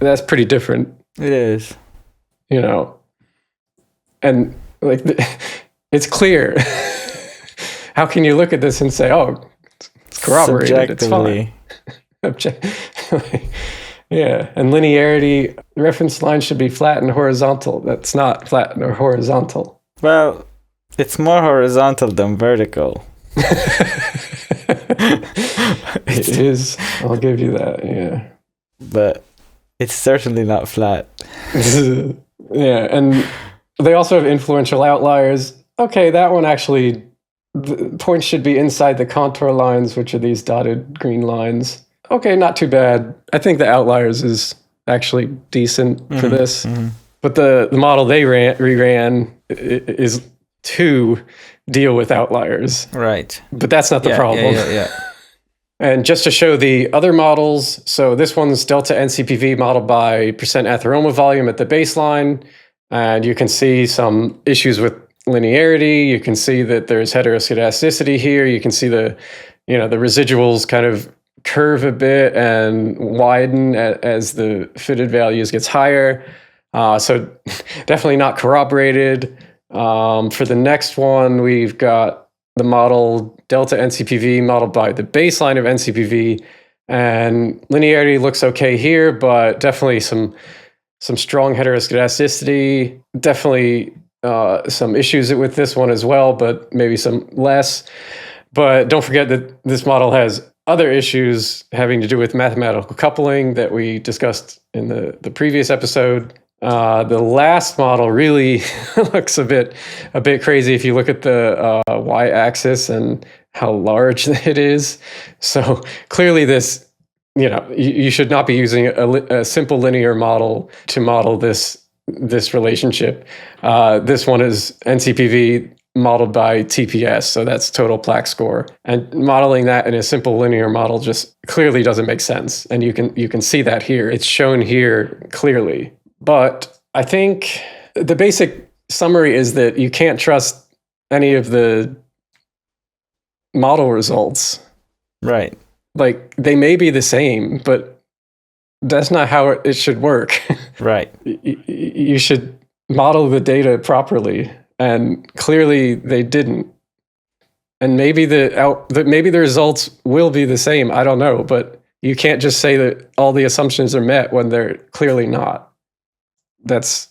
That's pretty different. It is. And it's clear. How can you look at this and say, oh, it's corroborated, it's fine. Yeah, and linearity, the reference line should be flat and horizontal. That's not flat or horizontal. Well, It's more horizontal than vertical. It is. I'll give you that. Yeah. But it's certainly not flat. Yeah, and they also have influential outliers. Okay, that one actually, the points should be inside the contour lines, which are these dotted green lines. Okay, not too bad. I think the outliers is actually decent for this. But the model they reran is to deal with outliers. Right. But that's not the problem. Yeah. And just to show the other models, so this one's delta NCPV modeled by percent atheroma volume at the baseline. And you can see some issues with linearity. You can see that there's heteroscedasticity here. You can see the residuals kind of curve a bit and widen as the fitted values gets higher. So definitely not corroborated. For the next one, we've got the model delta NCPV modeled by the baseline of NCPV, and linearity looks okay here, but definitely some strong heteroscedasticity, definitely some issues with this one as well, but maybe some less. But don't forget that this model has other issues having to do with mathematical coupling that we discussed in the previous episode. The last model really looks a bit crazy if you look at the y-axis and how large it is. So clearly this, you should not be using a simple linear model to model this relationship. This one is NCPV modeled by TPS, so that's total plaque score. And modeling that in a simple linear model just clearly doesn't make sense. And you can see that here. It's shown here clearly. But I think the basic summary is that you can't trust any of the model results. Right. Like, they may be the same, but that's not how it should work. Right. You should model the data properly, and clearly they didn't. And maybe maybe the results will be the same. I don't know, but you can't just say that all the assumptions are met when they're clearly not. That's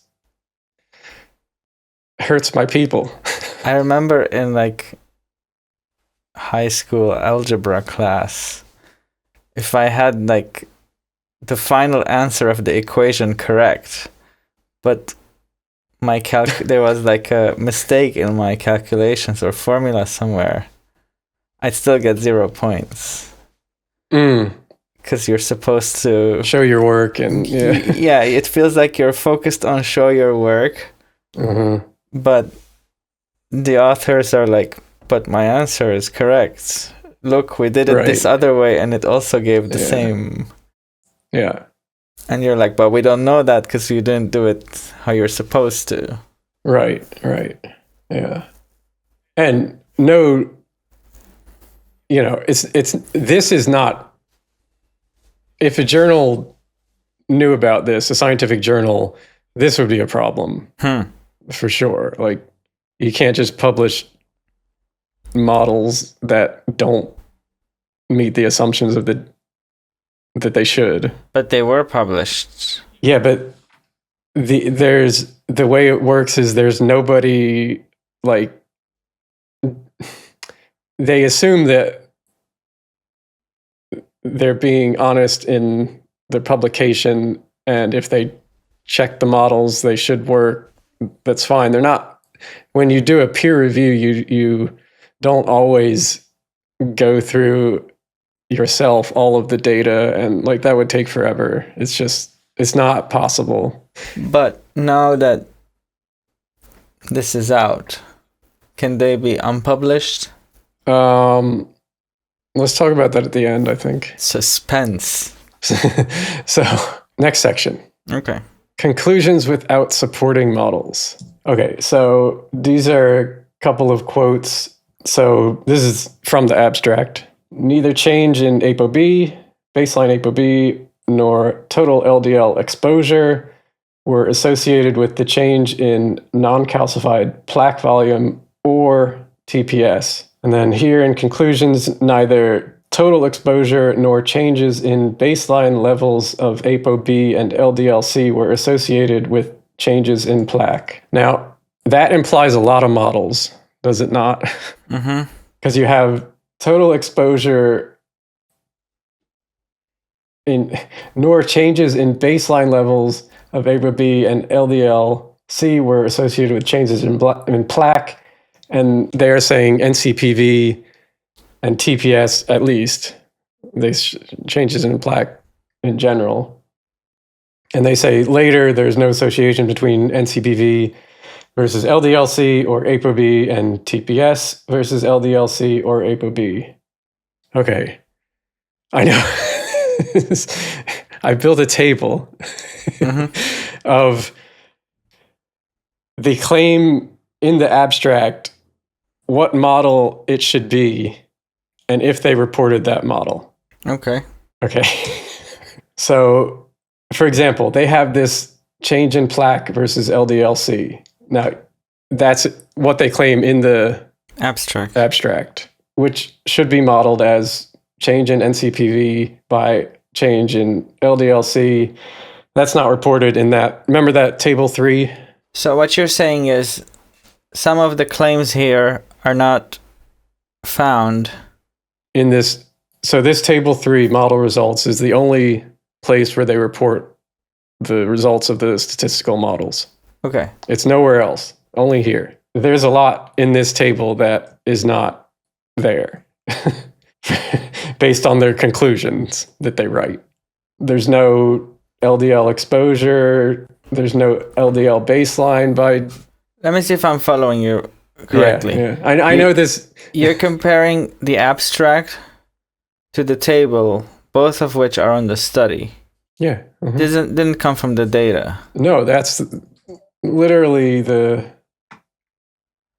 hurts my people. I remember in high school algebra class, if I had the final answer of the equation correct, but there was a mistake in my calculations or formula somewhere, I'd still get 0 points. Because you're supposed to show your work, and yeah, it feels like you're focused on show your work, but the authors are like, but my answer is correct. Look, we did it this other way, and it also gave the same. Yeah. And you're like, but we don't know that because you didn't do it how you're supposed to. Right. Yeah. And no, this is not. If a journal knew about this, a scientific journal, this would be a problem for sure. Like, you can't just publish models that don't meet the assumptions that they should. But they were published. Yeah, but the way it works is there's nobody, they assume that they're being honest in their publication, and if they check the models, they should work. That's fine. They're not. When you do a peer review, you don't always go through yourself all of the data, and that would take forever. It's not possible. But now that this is out, can they be unpublished? Let's talk about that at the end, I think. Suspense. So, next section. Okay. Conclusions without supporting models. Okay, so these are a couple of quotes. So this is from the abstract. Neither change in ApoB, baseline ApoB, nor total LDL exposure were associated with the change in non-calcified plaque volume or TPS. And then here in conclusions, neither total exposure nor changes in baseline levels of ApoB and LDL-C were associated with changes in plaque. Now, that implies a lot of models. does it not? Mm-hmm. Because you have total exposure nor changes in baseline levels of ApoB and LDL-C were associated with changes in plaque, and they are saying NCPV and TPS at least, these changes in plaque in general. And they say later there's no association between NCPV versus LDL-C or ApoB and TPS versus LDL-C or ApoB. Okay, I know. I built a table of the claim in the abstract, what model it should be, and if they reported that model. Okay. So, for example, they have this change in plaque versus LDL-C. Now, that's what they claim in the abstract, which should be modeled as change in NCPV by change in LDL-C. That's not reported in that. Remember that table 3? So what you're saying is some of the claims here are not found in this. So this table 3 model results is the only place where they report the results of the statistical models. Okay. It's nowhere else, only here. There's a lot in this table that is not there based on their conclusions that they write. There's no LDL exposure. There's no LDL baseline by... Let me see if I'm following you correctly. Yeah. I know this... You're comparing the abstract to the table, both of which are on the study. Yeah. Mm-hmm. Didn't come from the data. No, that's literally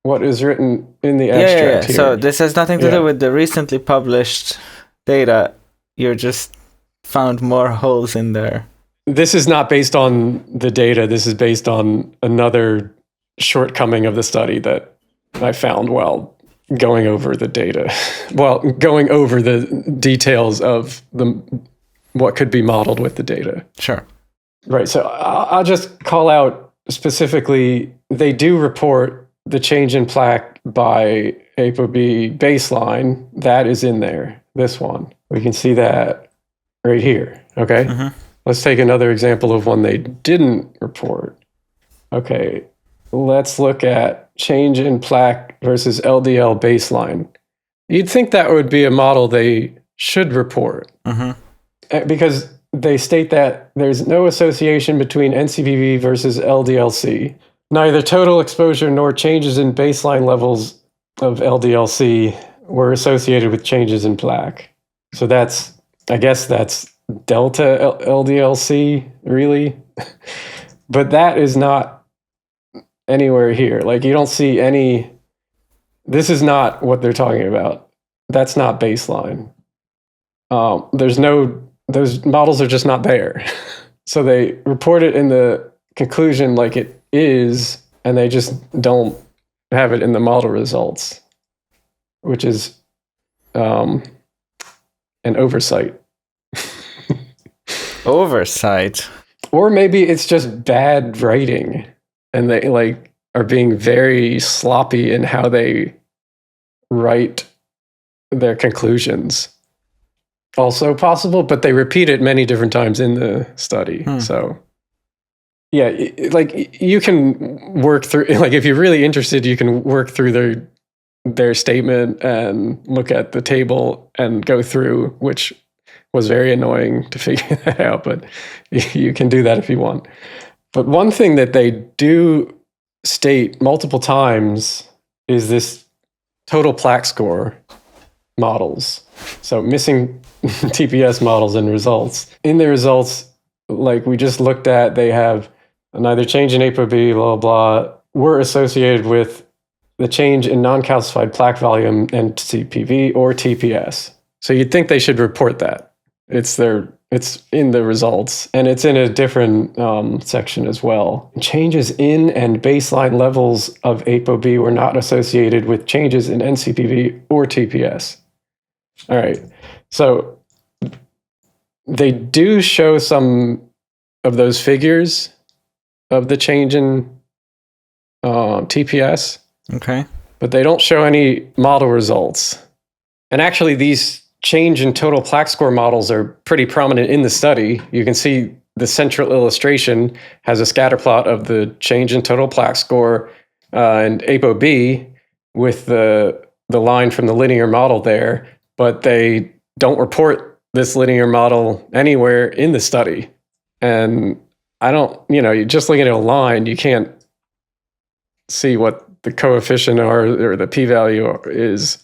what is written in the abstract here. So this has nothing to do with the recently published data. You're just found more holes in there. This is not based on the data. This is based on another shortcoming of the study that I found while going over the data. Well, going over the details of what could be modeled with the data. Sure. Right. So I'll just call out specifically, they do report the change in plaque by ApoB baseline. That is in there, this one. We can see that right here. Okay. Mm-hmm. Let's take another example of one they didn't report. Okay. Let's look at change in plaque versus LDL baseline. You'd think that would be a model they should report. Mm-hmm. Because they state that there's no association between NCPV versus LDL-C. Neither total exposure nor changes in baseline levels of LDL-C were associated with changes in plaque. So I guess that's delta LDL-C, really. But that is not anywhere here. Like, you don't see any... This is not what they're talking about. That's not baseline. Those models are just not there. So they report it in the conclusion like it is, and they just don't have it in the model results, which is an oversight. Oversight? Or maybe it's just bad writing, and they are being very sloppy in how they write their conclusions. Also possible, but they repeat it many different times in the study. So, yeah, you can work through, if you're really interested, you can work through their statement and look at the table and go through, which was very annoying to figure that out, but you can do that if you want. But one thing that they do state multiple times is this total plaque score models. So missing TPS models and results. In the results, like we just looked at, they have neither change in ApoB, blah, blah, were associated with the change in non-calcified plaque volume and CPV or TPS. So you'd think they should report that. It's in the results, and it's in a different section as well. Changes in and baseline levels of ApoB were not associated with changes in NCPV or TPS. All right. So they do show some of those figures of the change in TPS. Okay. but they don't show any model results. And actually, these change in total plaque score models are pretty prominent in the study. You can see the central illustration has a scatter plot of the change in total plaque score and ApoB with the line from the linear model there, but they don't report this linear model anywhere in the study. And I don't, you just looking at a line, you can't see what the coefficient or the p-value is.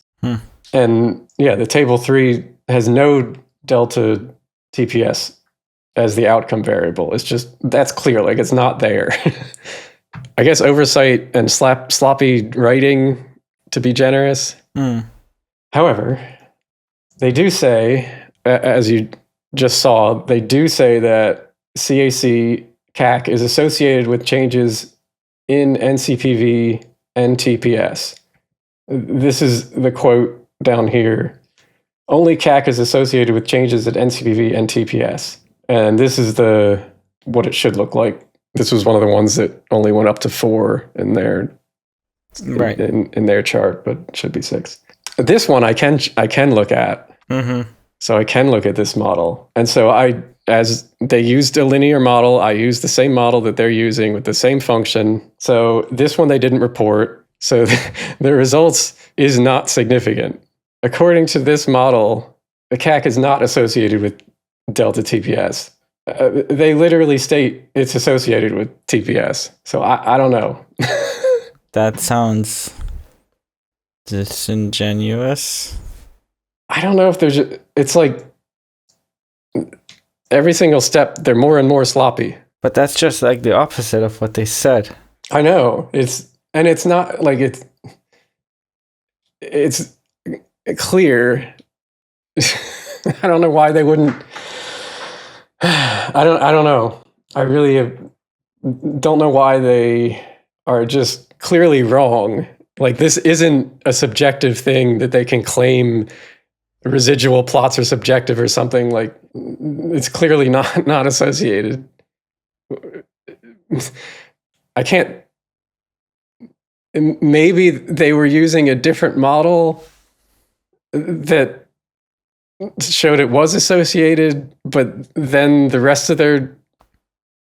And yeah, the table 3 has no delta TPS as the outcome variable. It's just, that's clear, like it's not there. I guess oversight and sloppy writing, to be generous. However, they do say, as you just saw, they do say that CAC is associated with changes in NCPV and TPS. This is the quote down here. Only CAC is associated with changes at NCPV and TPS. And this is what it should look like. This was one of the ones that only went up to 4 in their in their chart, but it should be 6. This one I can look at. So I can look at this model. And so as they used a linear model, I used the same model that they're using with the same function. So this one they didn't report. So the results is not significant. According to this model, the CAC is not associated with delta TPS. They literally state it's associated with TPS. So I don't know. That sounds disingenuous. I don't know if it's like every single step, they're more and more sloppy. But that's just like the opposite of what they said. I know. It's not like it's clear. I don't know why they wouldn't. I don't know. I really don't know why they are just clearly wrong. Like, this isn't a subjective thing that they can claim residual plots are subjective or something. Like, it's clearly not associated. I can't. Maybe they were using a different model that showed it was associated, but then the rest of their,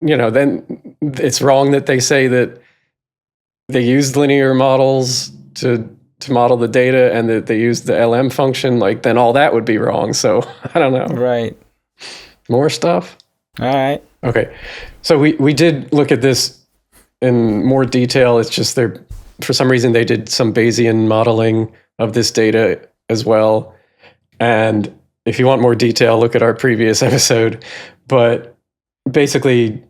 then it's wrong that they say that they used linear models to model the data and that they used the LM function. Like, then all that would be wrong. So I don't know. Right. More stuff? All right. Okay. So we did look at this in more detail. It's just for some reason, they did some Bayesian modeling of this data as well. And if you want more detail, look at our previous episode. But basically,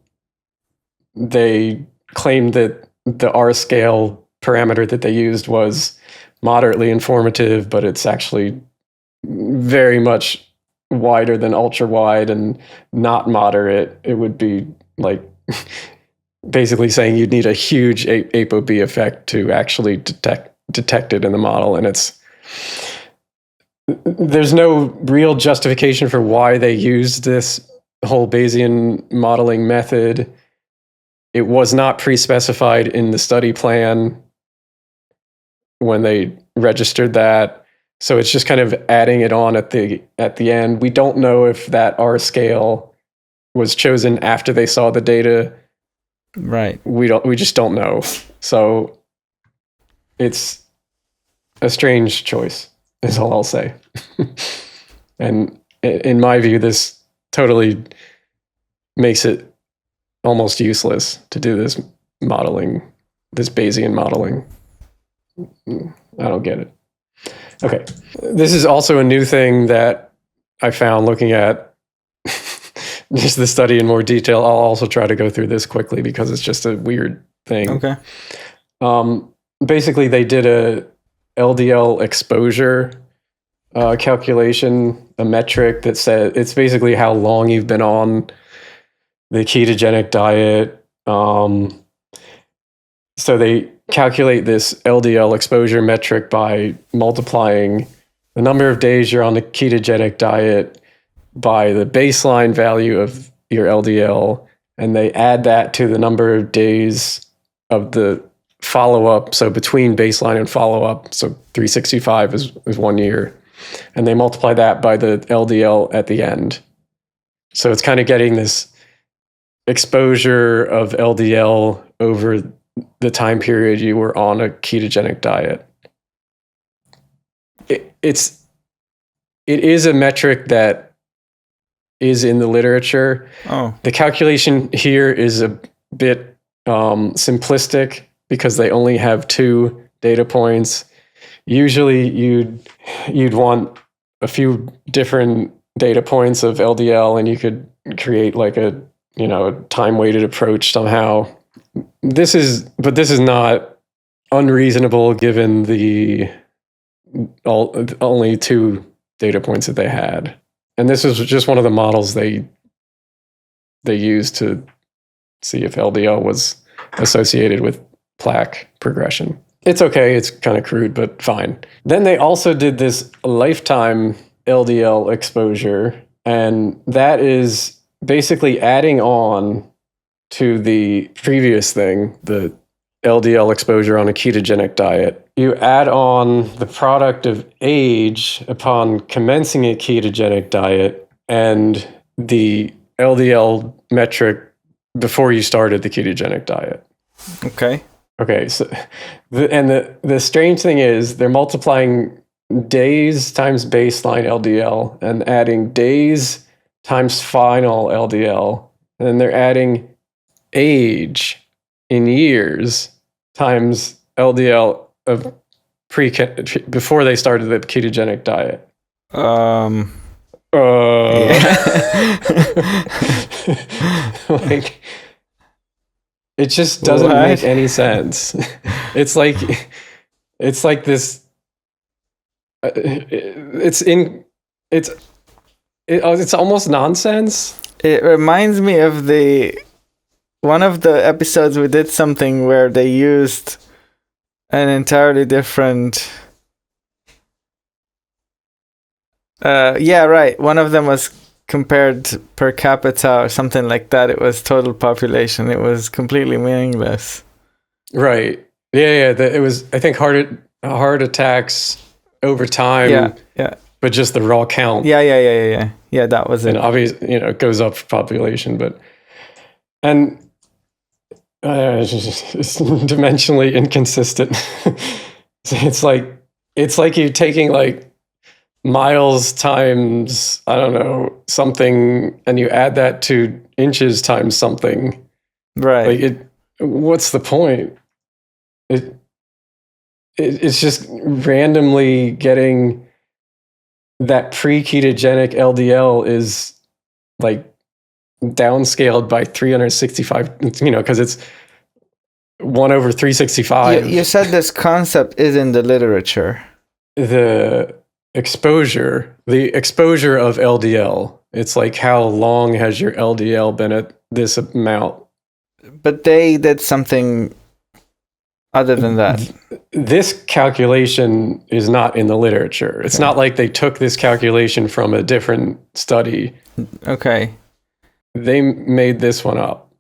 they claimed that the R scale parameter that they used was moderately informative, but it's actually very much wider than ultra wide and not moderate. It would be like basically saying you'd need a huge ApoB effect to actually detect it in the model. And there's no real justification for why they used this whole Bayesian modeling method. It was not pre-specified in the study plan when they registered that. So it's just kind of adding it on at the end. We don't know if that R scale was chosen after they saw the data. Right. We just don't know. So it's a strange choice, is all I'll say. And in my view, this totally makes it almost useless to do this modeling, this Bayesian modeling. I don't get it. Okay. This is also a new thing that I found looking at just the study in more detail. I'll also try to go through this quickly because it's just a weird thing. Okay. Basically, they did a LDL exposure calculation, a metric that said it's basically how long you've been on the ketogenic diet. So they calculate this LDL exposure metric by multiplying the number of days you're on the ketogenic diet by the baseline value of your LDL, and they add that to the number of days of the follow-up, so between baseline and follow-up, so 365 is 1 year, and they multiply that by the LDL at the end. So it's kind of getting this exposure of LDL over the time period you were on a ketogenic diet. It is a metric that is in the literature. Oh. The calculation here is a bit simplistic because they only have 2 data points. Usually you'd want a few different data points of LDL, and you could create like a time-weighted approach somehow. This is not unreasonable given the only 2 data points that they had. And this is just one of the models they used to see if LDL was associated with plaque progression. It's okay, it's kind of crude, but fine. Then they also did this lifetime LDL exposure, and that is basically adding on to the previous thing, the LDL exposure on a ketogenic diet. You add on the product of age upon commencing a ketogenic diet and the LDL metric before you started the ketogenic diet. Okay, so the strange thing is they're multiplying days times baseline LDL and adding days times final LDL, and then they're adding age in years times LDL of before they started the ketogenic diet. Like, it just doesn't make any sense. It's like this. It's almost nonsense. It reminds me of one of the episodes we did something where they used an entirely different. One of them was compared per capita or something like that. It was total population. It was completely meaningless. Right. Yeah. It was, I think, heart attacks over time. Yeah. But just the raw count. Yeah. Yeah, that was it. And obviously, it goes up for population, and it's dimensionally inconsistent. It's like you're taking like miles times, I don't know, something, and you add that to inches times something. Right. What's the point? It's just randomly getting that pre-ketogenic LDL is like downscaled by 365, because it's 1 over 365. You said this concept is in the literature. The exposure of LDL. It's like, how long has your LDL been at this amount? But they did something other than that. This calculation is not in the literature. It's not like they took this calculation from a different study. Okay. They made this one up.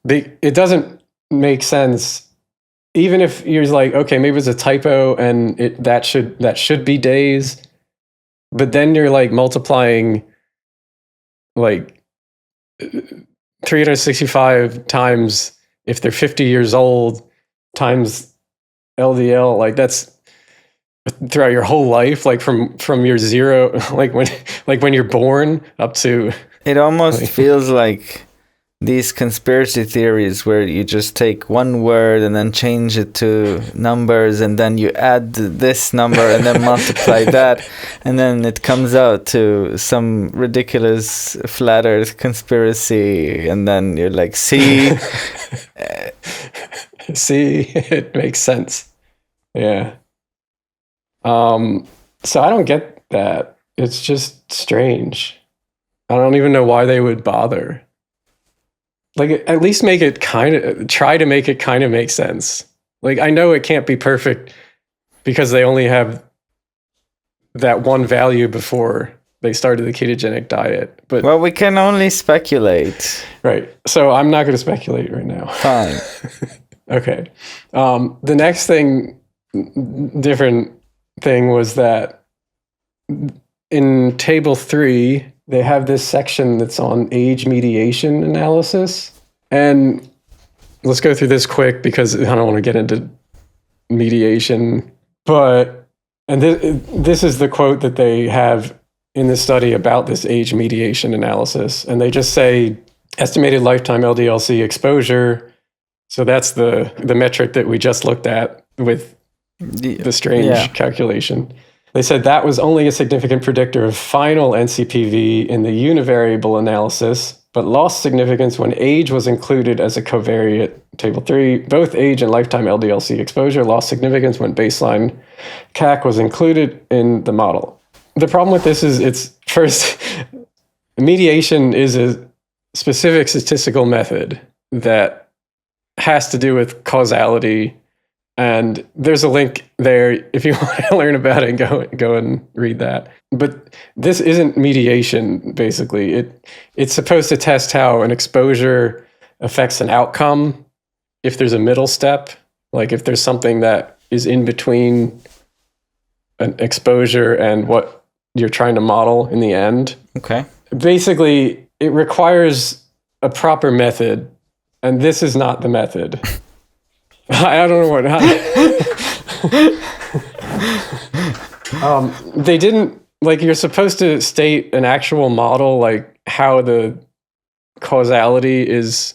It doesn't make sense. Even if you're like, okay, maybe it's a typo and that should be days, but then you're like multiplying like 365 times if they're 50 years old times LDL, like that's throughout your whole life, like from your zero, like when you're born up to. It almost feels like these conspiracy theories where you just take one word and then change it to numbers, and then you add this number and then multiply that, and then it comes out to some ridiculous flat earth conspiracy, and then you're like, see? See, it makes sense. Yeah. So I don't get that. It's just strange. I don't even know why they would bother. Like, at least try to make it kind of make sense. Like, I know it can't be perfect because they only have that one value before they started the ketogenic diet. But Well, we can only speculate. right. So I'm not going to speculate right now. Fine. Okay. The next different thing was that in table 3, they have this section that's on age mediation analysis. And let's go through this quick because I don't want to get into mediation. And this is the quote that they have in the study about this age mediation analysis. And they just say estimated lifetime LDL-C exposure. So that's the metric that we just looked at with the strange calculation. They said that was only a significant predictor of final NCPV in the univariable analysis, but lost significance when age was included as a covariate. Table 3, both age and lifetime LDL-C exposure lost significance when baseline CAC was included in the model. The problem with this is it's first, mediation is a specific statistical method that has to do with causality. And there's a link there if you want to learn about it, go and read that. But this isn't mediation, basically. It's supposed to test how an exposure affects an outcome if there's a middle step, like if there's something that is in between an exposure and what you're trying to model in the end. Okay. Basically, it requires a proper method, and this is not the method. I don't know what. They didn't, like, you're supposed to state an actual model, like how the causality is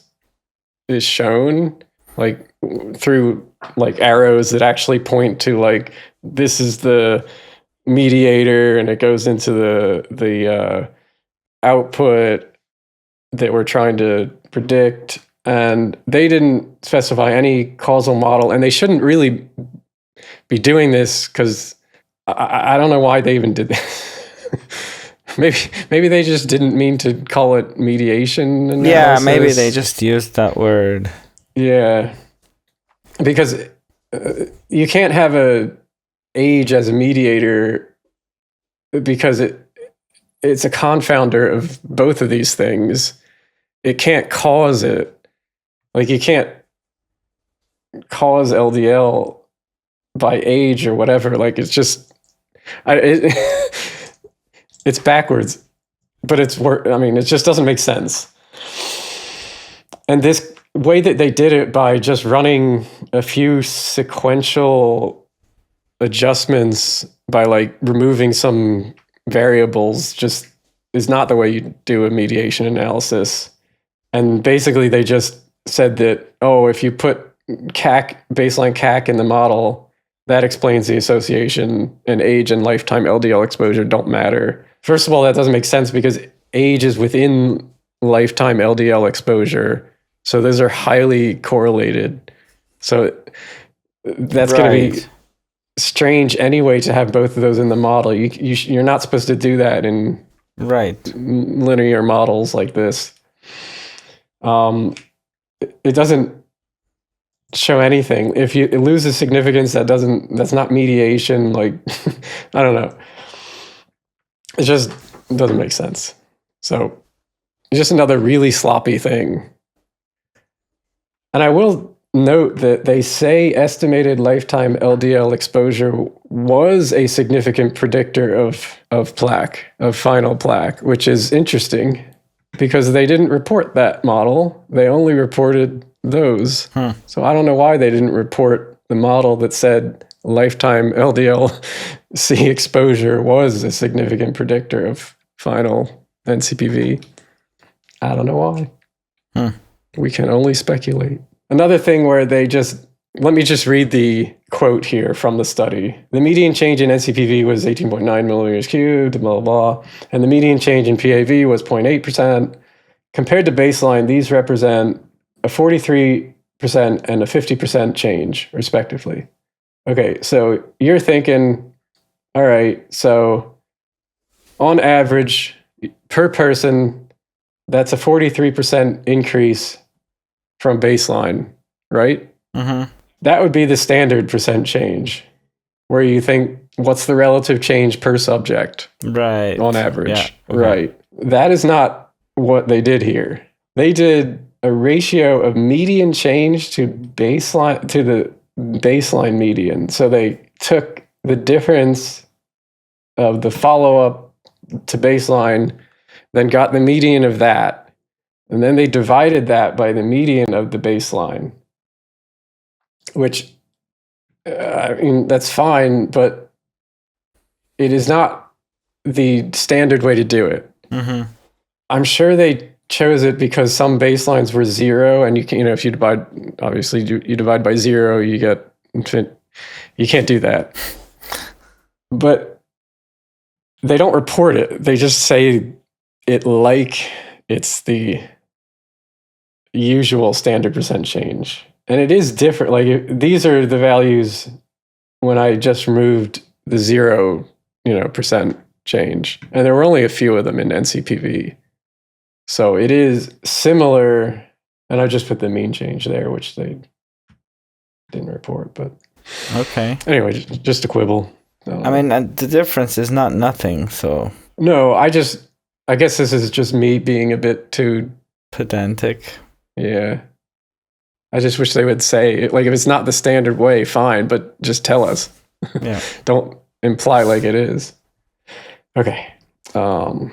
shown, like through like arrows that actually point to like this is the mediator, and it goes into the output that we're trying to predict. And they didn't specify any causal model, and they shouldn't really be doing this because I don't know why they even did this. maybe they just didn't mean to call it mediation analysis. Yeah, maybe they just used that word. Yeah, because you can't have a age as a mediator because it's a confounder of both of these things. It can't cause it. Like, you can't cause LDL by age or whatever. Like, it's just, it's backwards, but it just doesn't make sense. And this way that they did it by just running a few sequential adjustments by like removing some variables just is not the way you do a mediation analysis. And basically they just said that, if you put baseline CAC in the model, that explains the association, and age and lifetime LDL exposure don't matter. First of all, that doesn't make sense because age is within lifetime LDL exposure. So those are highly correlated. So that's going to be strange anyway to have both of those in the model. You're not supposed to do that in linear models like this. It doesn't show anything. If it loses significance, that's not mediation. Like, I don't know. It just doesn't make sense. So it's just another really sloppy thing. And I will note that they say estimated lifetime LDL exposure was a significant predictor of plaque, of final plaque, which is interesting because they didn't report that model. They only reported those. So I don't know why they didn't report the model that said lifetime LDL-C exposure was a significant predictor of final NCPV. I don't know why. We can only speculate. Another thing where let me just read the quote here from the study. The median change in NCPV was 18.9 millimeters cubed, blah, blah, blah. And the median change in PAV was 0.8%. Compared to baseline, these represent a 43% and a 50% change, respectively. Okay, so you're thinking, all right, so on average, per person, that's a 43% increase from baseline, right? Mm-hmm. That would be the standard percent change, where you think what's the relative change per subject Right. on average. Yeah. Okay. Right. That is not what they did here. They did a ratio of median change to the baseline median. So they took the difference of the follow-up to baseline, then got the median of that, and then they divided that by the median of the baseline, which, I mean, that's fine, but it is not the standard way to do it. Mm-hmm. I'm sure they chose it because some baselines were 0, and you can, if you divide, obviously you divide by 0, you get infinite. You can't do that. But they don't report it. They just say it like it's the usual standard percent change. And it is different. Like, these are the values when I just removed the 0, percent change. And there were only a few of them in NCPV. So it is similar. And I just put the mean change there, which they didn't report. But Okay. anyway, just a quibble. I mean, the difference is not nothing, so No, I guess this is just me being a bit too, pedantic. yeah. I just wish they would say, like, if it's not the standard way, fine, but just tell us. Yeah. Don't imply like it is. Okay. Sorry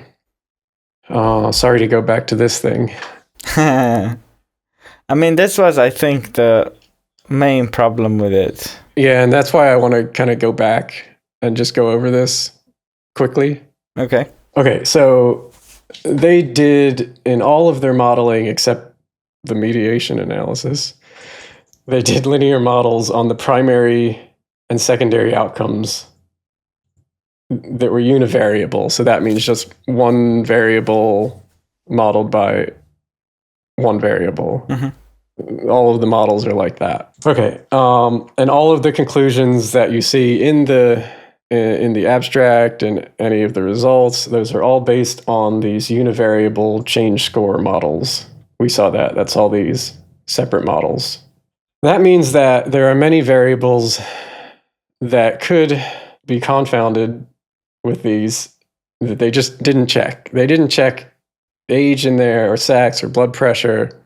to go back to this thing. I mean, this was, I think, the main problem with it. Yeah, and that's why I want to kind of go back and just go over this quickly. Okay. Okay, so they did, in all of their modeling except the mediation analysis, they did linear models on the primary and secondary outcomes that were univariable. So that means just one variable modeled by one variable. Mm-hmm. All of the models are like that. Okay, and all of the conclusions that you see in the abstract and any of the results, those are all based on these univariable change score models. We saw that. That's all these separate models. That means that there are many variables that could be confounded with these that they just didn't check. They didn't check age in there, or sex, or blood pressure.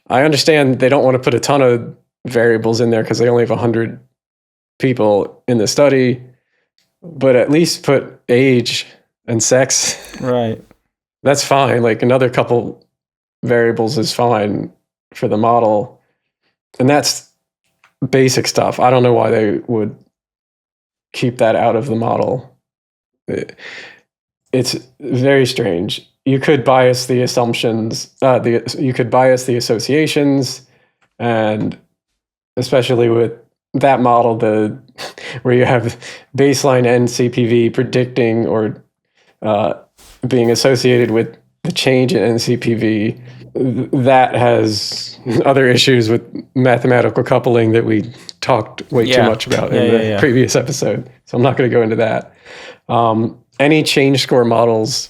I understand they don't want to put a ton of variables in there because they only have 100 people in the study, but at least put age and sex. Right. That's fine. Like, another couple variables is fine for the model. And that's basic stuff. I don't know why they would keep that out of the model. It's very strange. You could bias the assumptions, you could bias the associations, and especially with that model, where you have baseline NCPV predicting or being associated with the change in NCPV, that has other issues with mathematical coupling that we talked way too much about in the previous episode. So I'm not going to go into that. Any change score models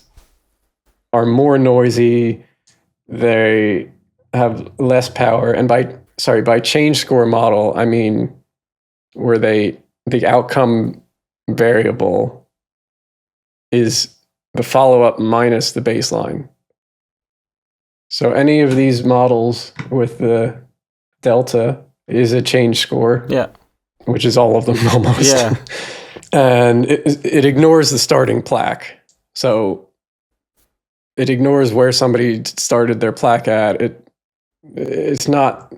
are more noisy. They have less power. And by change score model, I mean where the outcome variable is the follow-up minus the baseline. So any of these models with the delta is a change score. Yeah. Which is all of them almost. Yeah. And it ignores the starting plaque. So it ignores where somebody started their plaque at. It's not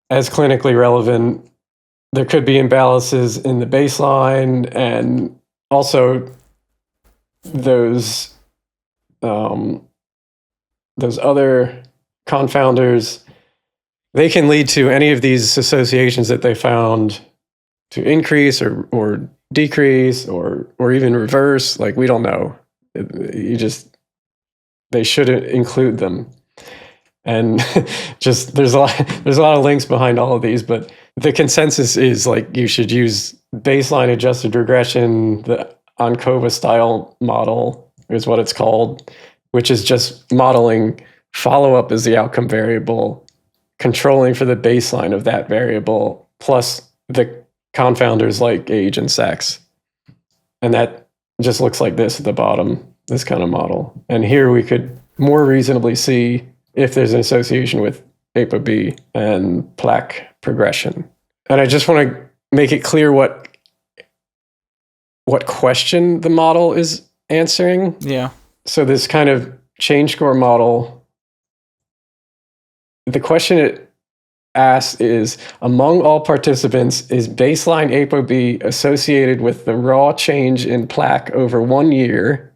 as clinically relevant. There could be imbalances in the baseline, and also those other confounders, they can lead to any of these associations that they found to increase or decrease or even reverse. Like, we don't know. They shouldn't include them. And just there's a lot of links behind all of these, but the consensus is, like, you should use baseline adjusted regression. The ANCOVA style model is what it's called, which is just modeling follow-up as the outcome variable, controlling for the baseline of that variable, plus the confounders like age and sex. And that just looks like this at the bottom, this kind of model. And here we could more reasonably see if there's an association with ApoB and plaque progression. And I just want to make it clear what question the model is answering. Yeah. So this kind of change score model, the question it asks is, among all participants, is baseline ApoB associated with the raw change in plaque over 1 year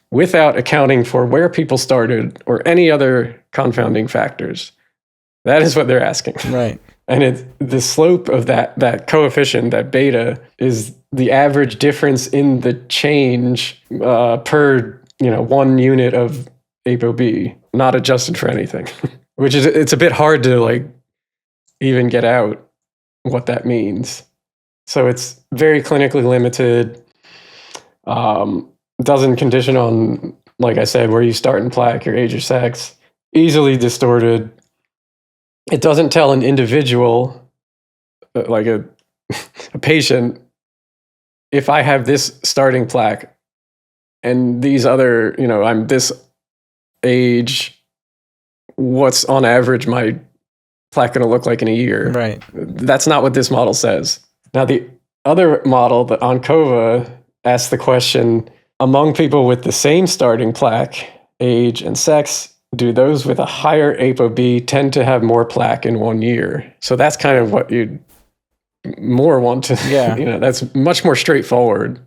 without accounting for where people started or any other confounding factors? That is what they're asking. Right. And the slope of that coefficient, that beta, is the average difference in the change per 1 unit of ApoB, not adjusted for anything. Which is, it's a bit hard to even get out what that means. So it's very clinically limited. Doesn't condition on, like I said, where you start in plaque, your age or sex. Easily distorted. It doesn't tell an individual, like a patient, if I have this starting plaque and these other, I'm this age, what's on average my plaque going to look like in a year? Right. That's not what this model says. Now, the other model, the ANCOVA, asks the question, among people with the same starting plaque, age, and sex, do those with a higher ApoB tend to have more plaque in 1 year? So that's kind of what you'd more want to, that's much more straightforward.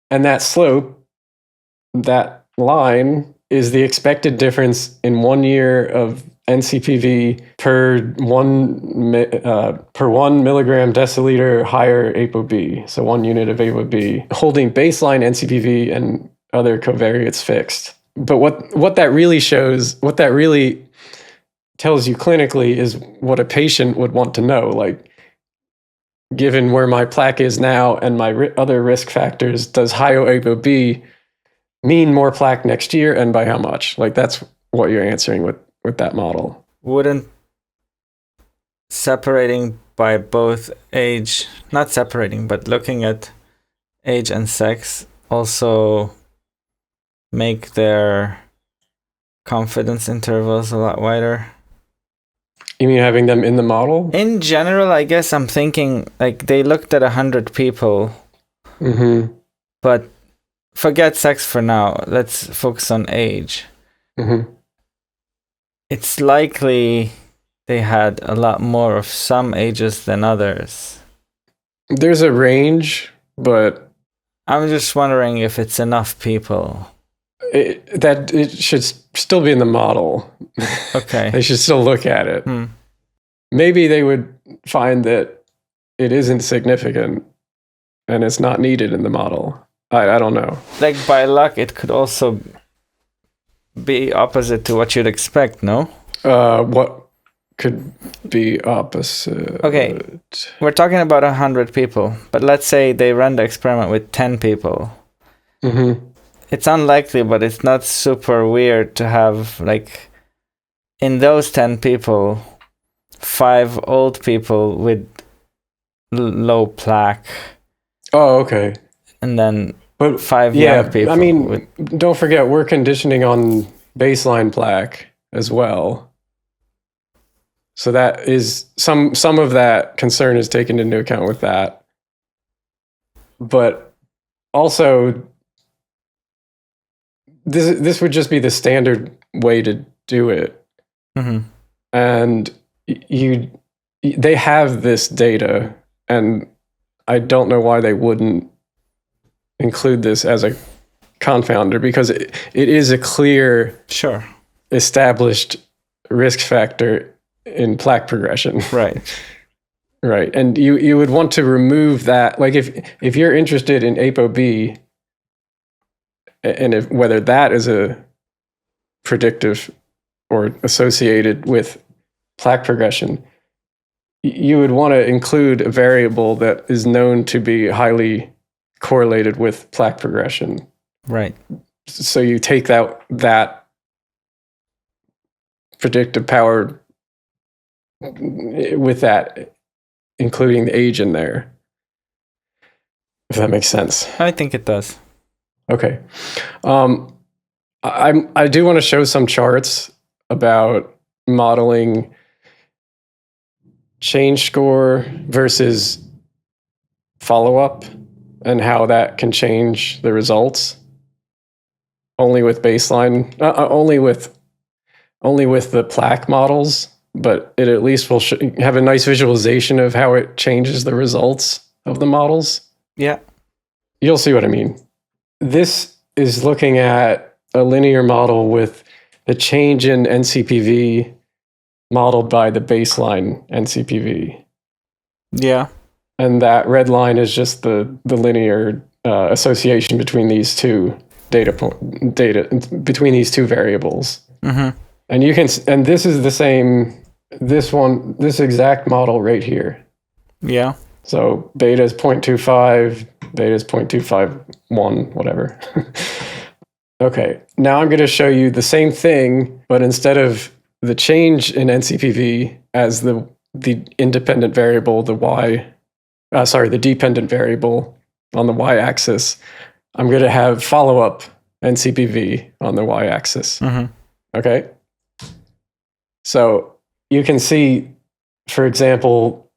And that slope, that line, is the expected difference in 1 year of NCPV per 1 milligram deciliter higher ApoB. So 1 unit of ApoB, holding baseline NCPV and other covariates fixed. But what that really shows, what that really tells you clinically is what a patient would want to know. Like, given where my plaque is now and my other risk factors, does higher ApoB mean more plaque next year, and by how much? Like, that's what you're answering with that model. Wouldn't separating by both age, not separating, but looking at age and sex also make their confidence intervals a lot wider? You mean having them in the model? In general, I guess I'm thinking, like, they looked at 100 people, but forget sex for now. Let's focus on age. It's likely they had a lot more of some ages than others. There's a range, but I'm just wondering if it's enough people. It should still be in the model. Okay. They should still look at it. Maybe they would find that it isn't significant and it's not needed in the model. I don't know. Like, by luck, it could also be opposite to what you'd expect, no? What could be opposite? Okay, we're talking about 100 people, but let's say they run the experiment with 10 people. It's unlikely, but it's not super weird to have, like, in those 10 people, 5 old people with low plaque. Oh, okay. And then 5 young people. I mean, don't forget, we're conditioning on baseline plaque as well. So that is some of that concern is taken into account with that. But also, this would just be the standard way to do it. And they have this data, and I don't know why they wouldn't include this as a confounder, because it is a clear, established risk factor in plaque progression. Right. Right. And you would want to remove that. Like, if you're interested in ApoB, and whether that is a predictive or associated with plaque progression, you would want to include a variable that is known to be highly correlated with plaque progression. Right. So you take that predictive power with that including the age in there. If that makes sense. I think it does. Okay. I do want to show some charts about modeling change score versus follow-up and how that can change the results. Only with baseline, only with the plaque models, but it at least will have a nice visualization of how it changes the results of the models. Yeah. You'll see what I mean. This is looking at a linear model with the change in NCPV modeled by the baseline NCPV. Yeah. And that red line is just the linear association between these two data between these two variables. Mm-hmm. And you can, and this is the same, this exact model right here. Yeah. So beta is 0.25, beta is 0.251, whatever. Okay, now I'm going to show you the same thing, but instead of the change in NCPV as the independent variable, the dependent variable on the y-axis, I'm going to have follow-up NCPV on the y-axis. Mm-hmm. Okay? So you can see, for example,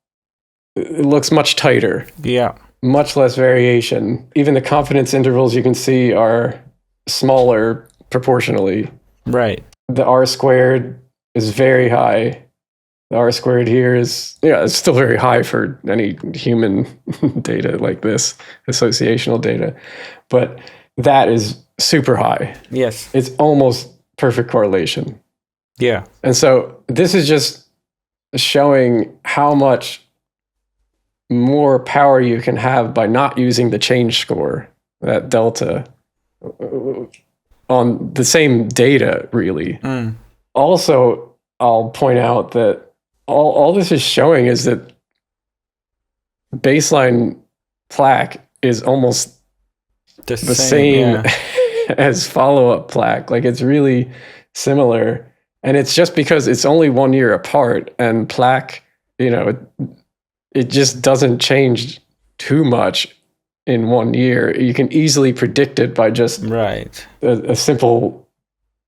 it looks much tighter. Yeah. Much less variation. Even the confidence intervals you can see are smaller proportionally. Right. The R squared is very high. The R squared here is, it's still very high for any human data like this, associational data. But that is super high. Yes. It's almost perfect correlation. Yeah. And so this is just showing how much more power you can have by not using the change score, that delta, on the same data, really. Mm. Also, I'll point out that all this is showing is that baseline plaque is almost the same as follow-up plaque. Like, it's really similar. And it's just because it's only 1 year apart, and plaque, it just doesn't change too much in 1 year. You can easily predict it by just a simple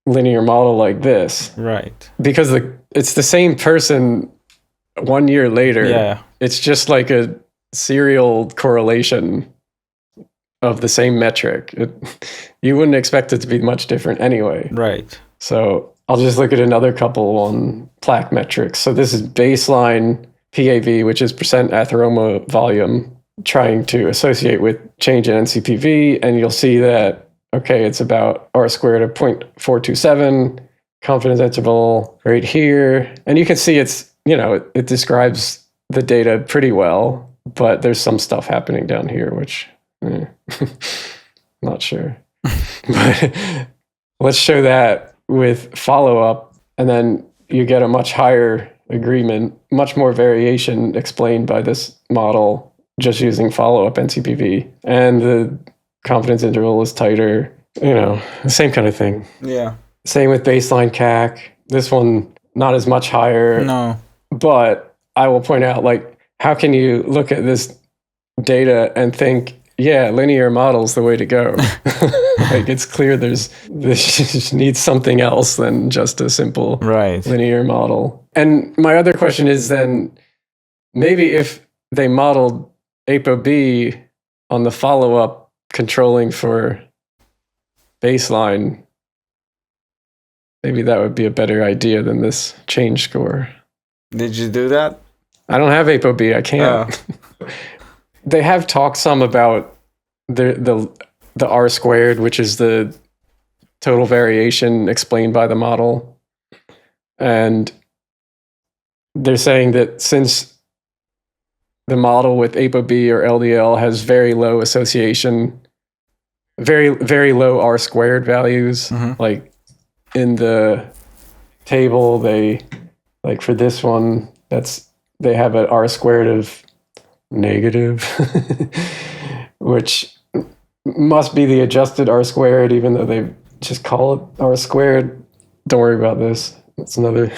linear model like this. Right. Because it's the same person 1 year later. Yeah. It's just like a serial correlation of the same metric. You wouldn't expect it to be much different anyway. Right. So I'll just look at another couple on plaque metrics. So this is baseline PAV, which is percent atheroma volume, trying to associate with change in NCPV. And you'll see that, okay, it's about R squared of 0.427, confidence interval right here. And you can see it's, it describes the data pretty well, but there's some stuff happening down here, which, not sure. But let's show that with follow-up, and then you get a much higher agreement, much more variation explained by this model just using follow-up NCPV. And the confidence interval is tighter, the same kind of thing. Yeah. Same with baseline CAC. This one, not as much higher. No. But I will point out, how can you look at this data and think, yeah, linear model's the way to go? It's clear this needs something else than just a simple linear model. And my other question is then, maybe if they modeled ApoB on the follow-up controlling for baseline, maybe that would be a better idea than this change score. Did you do that? I don't have ApoB. I can't. They have talked some about the R squared, which is the total variation explained by the model. And they're saying that since the model with ApoB or LDL has very low association, very, very low R squared values, like in the table, for this one, they have an R squared of negative, which must be the adjusted R squared, even though they just call it R squared. Don't worry about this. That's another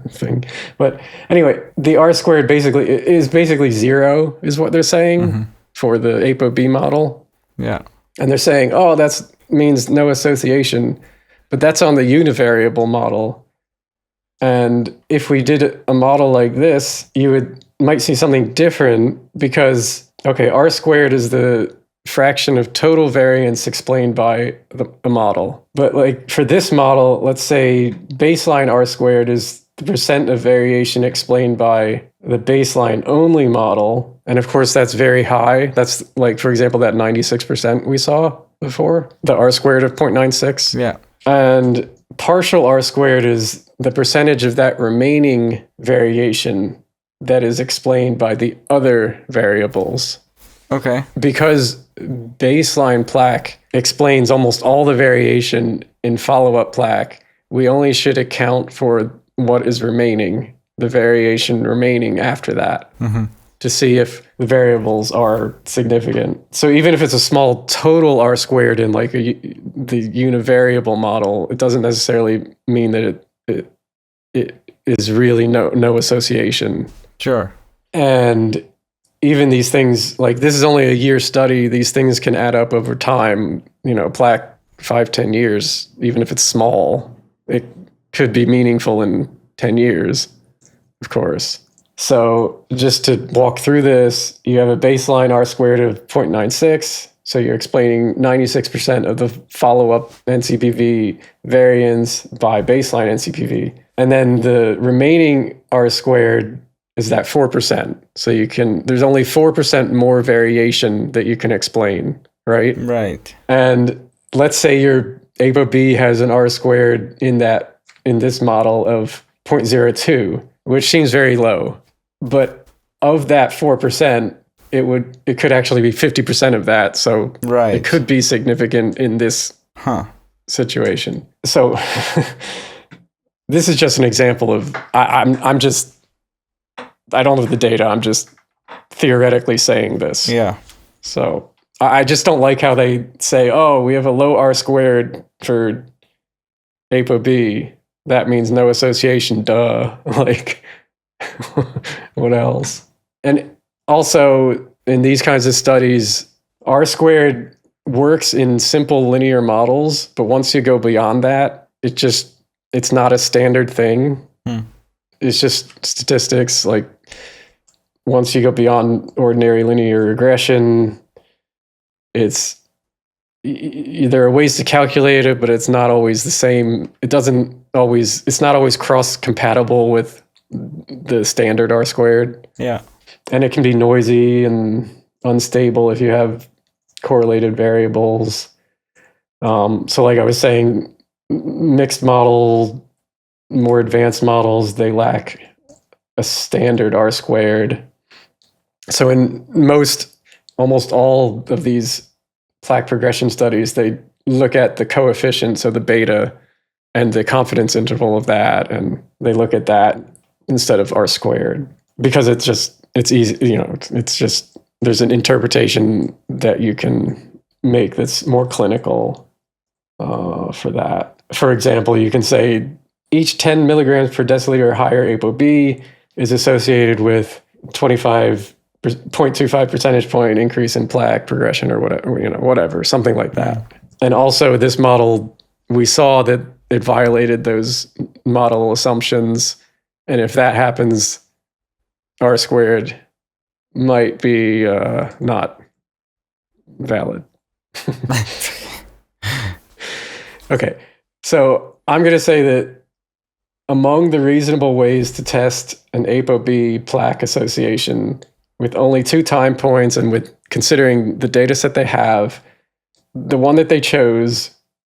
thing. But anyway, the R squared basically is basically 0 is what they're saying for the ApoB model. Yeah. And they're saying, oh, that means no association, but that's on the univariable model. And if we did a model like this, you might see something different because, okay, R squared is the fraction of total variance explained by a model. But like for this model, let's say baseline R squared is the percent of variation explained by the baseline only model. And of course, that's very high. That's like, for example, that 96% we saw before, the R squared of 0.96. Yeah. And partial R squared is the percentage of that remaining variation that is explained by the other variables. Okay. Because baseline plaque explains almost all the variation in follow-up plaque, we only should account for what is remaining, the variation remaining after that, to see if the variables are significant. So even if it's a small total R squared in like the univariable model, it doesn't necessarily mean that it is really no association. Sure. And even these things, like this is only a year study, these things can add up over time, plaque 5-10 years, even if it's small, it could be meaningful in 10 years, of course. So just to walk through this, you have a baseline R squared of 0.96. So you're explaining 96% of the follow-up NCPV variance by baseline NCPV. And then the remaining R squared is that 4%. So there's only 4% more variation that you can explain, right? Right. And let's say your ApoB has an R squared in this model of 0.02, which seems very low. But of that 4%, it could actually be 50% of that. So it could be significant in this situation. So this is just an example of I don't have the data. I'm just theoretically saying this. Yeah. So I just don't like how they say, oh, we have a low R squared for ApoB. That means no association, duh. Like, what else? And also, in these kinds of studies, R squared works in simple linear models, but once you go beyond that, it's not a standard thing. It's just statistics. Like, once you go beyond ordinary linear regression, there are ways to calculate it, but it's not always the same. It's not always cross-compatible with the standard R squared. Yeah. And it can be noisy and unstable if you have correlated variables. So like I was saying, mixed model, more advanced models, they lack a standard R squared. So in almost all of these plaque progression studies, they look at the coefficients of the beta and the confidence interval of that, and they look at that instead of R squared because it's easy, it's just, there's an interpretation that you can make that's more clinical for that. For example, you can say each 10 milligrams per deciliter or higher ApoB is associated with 0.25 percentage point increase in plaque progression or whatever, something like that. And also this model, we saw that it violated those model assumptions. And if that happens, R squared might be not valid. Okay, so I'm going to say that among the reasonable ways to test an ApoB plaque association with only 2 time points and with considering the data set they have, the one that they chose,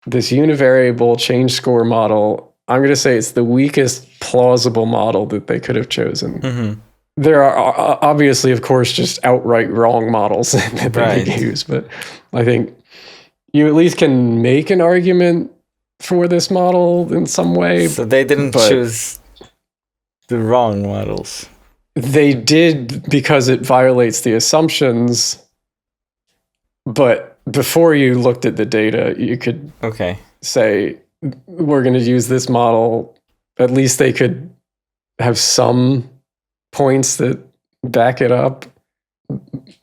this univariable change score model, I'm going to say it's the weakest plausible model that they could have chosen. There are obviously, of course, just outright wrong models that they could use, but I think you at least can make an argument for this model in some way. So they didn't choose the wrong models. They did because it violates the assumptions, but before you looked at the data, you could say, we're going to use this model. At least they could have some points that back it up.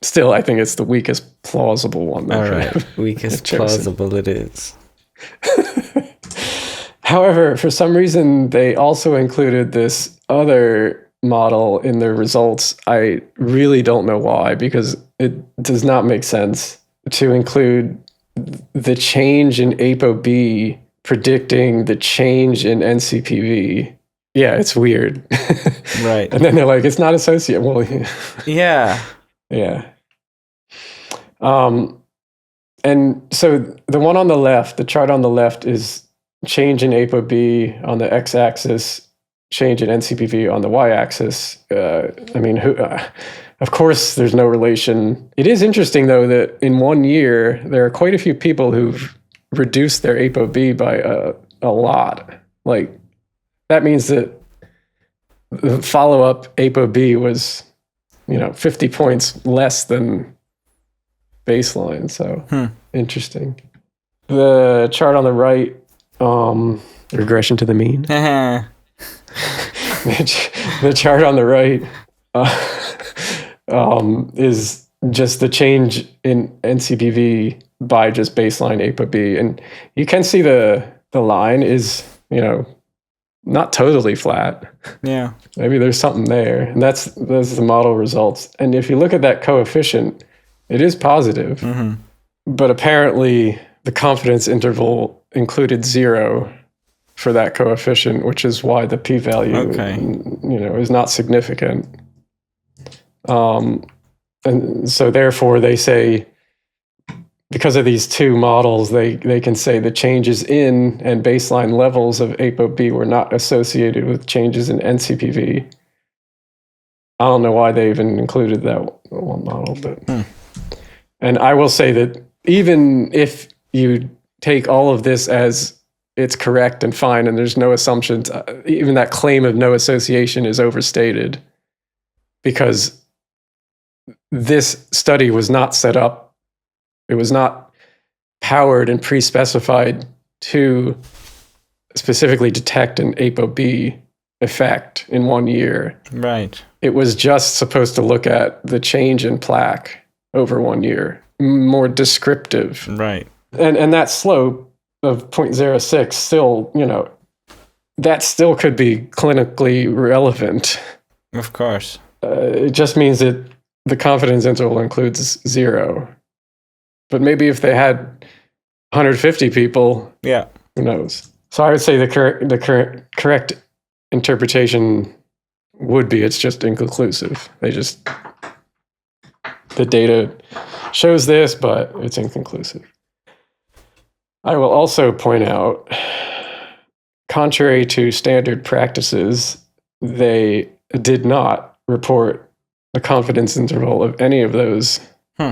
Still, I think it's the weakest plausible one. All right, weakest plausible it is. However, for some reason, they also included this other model in their results. I really don't know why, because it does not make sense to include the change in ApoB predicting the change in NCPV. Yeah, it's weird. Right. And then they're like, it's not associated. Well, yeah. Yeah. And so the one on the left, the chart on the left, is change in ApoB on the x-axis, change in NCPV on the y-axis. I mean, of course, there's no relation. It is interesting, though, that in 1 year, there are quite a few people who've reduced their ApoB by a lot. Like, that means that the follow-up ApoB was, 50 points less than baseline. So interesting. The chart on the right, regression to the mean. The chart on the right is just the change in NCPV by just baseline ApoB. And you can see the line is, not totally flat. Yeah. Maybe there's something there. And those are the model results. And if you look at that coefficient, it is positive. Mm-hmm. But apparently the confidence interval included 0 for that coefficient, which is why the p-value is not significant. And so therefore they say, because of these two models, they can say the changes in and baseline levels of ApoB were not associated with changes in NCPV. I don't know why they even included that one model, but and I will say that even if you take all of this as it's correct and fine and there's no assumptions, even that claim of no association is overstated, because this study was not set up. It was not powered and pre-specified to specifically detect an ApoB effect in 1 year. Right. It was just supposed to look at the change in plaque over 1 year, more descriptive. Right. And that slope of 0.06 still, that still could be clinically relevant. Of course. It just means that the confidence interval includes 0. But maybe if they had 150 people, who knows? So I would say the correct interpretation would be it's just inconclusive. The data shows this, but it's inconclusive. I will also point out, contrary to standard practices, they did not report the confidence interval of any of those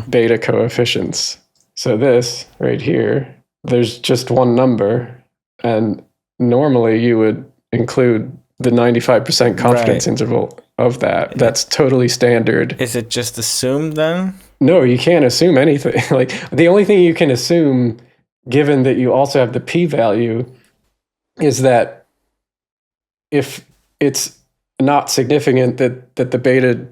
beta coefficients. So this right here, there's just one number, and normally you would include the 95% confidence interval of that. That's totally standard. Is it just assumed then? No, you can't assume anything. Like, the only thing you can assume, given that you also have the p-value, is that if it's not significant that the beta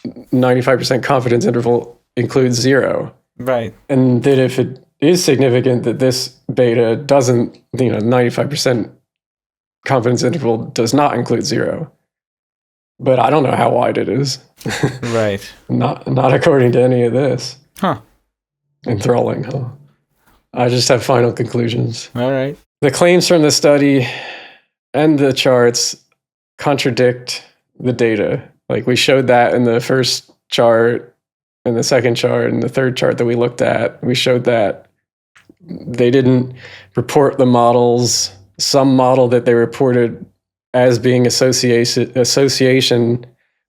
95% confidence interval includes 0. Right. And that if it is significant that this beta doesn't, 95% confidence interval does not include 0. But I don't know how wide it is. Right. Not according to any of this. Huh. Enthralling, huh? I just have final conclusions. All right. The claims from the study and the charts contradict the data. Like, we showed that in the first chart, and the second chart, and the third chart that we looked at. We showed that they didn't report the models. Some model that they reported as being association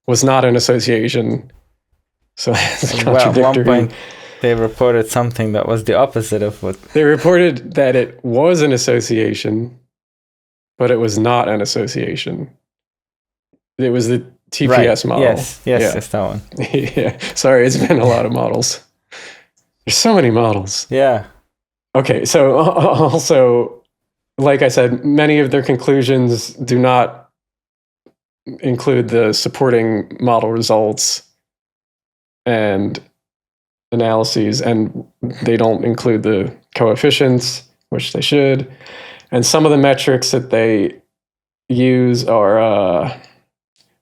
was not an association. So it's contradictory. Well, at one point, they reported something that was the opposite of what... They reported that it was an association, but it was not an association. It was the TPS model. Yes, that one. Yeah. Sorry, it's been a lot of models. There's so many models. Yeah. Okay, so also, like I said, many of their conclusions do not include the supporting model results and analyses, and they don't include the coefficients, which they should. And some of the metrics that they use are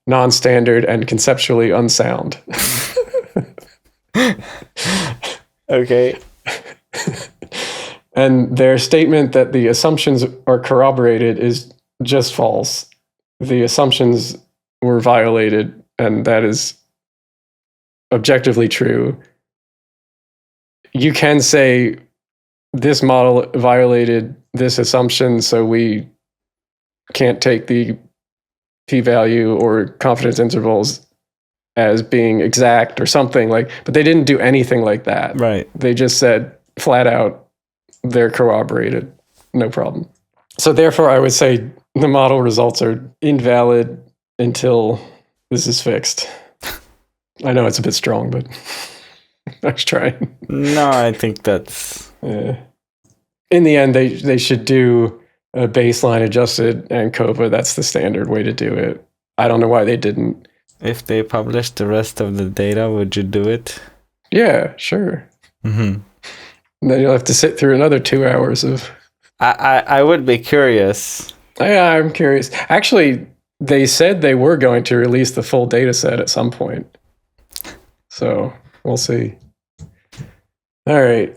non-standard and conceptually unsound. Okay. And their statement that the assumptions are corroborated is just false. The assumptions were violated, and that is objectively true. You can say this model violated this assumption, so we can't take the p-value or confidence intervals as being exact or something like, but they didn't do anything like that. Right. They just said flat out, they're corroborated, no problem. So therefore, I would say the model results are invalid until this is fixed. I know it's a bit strong, but I was trying. No, I think that's... In the end, they should do a baseline adjusted ANCOVA. That's the standard way to do it. I don't know why they didn't. If they published the rest of the data, would you do it? Yeah, sure. Mm-hmm. And then you'll have to sit through another 2 hours of... I would be curious. Yeah, I'm curious. Actually, they said they were going to release the full data set at some point. So we'll see. All right.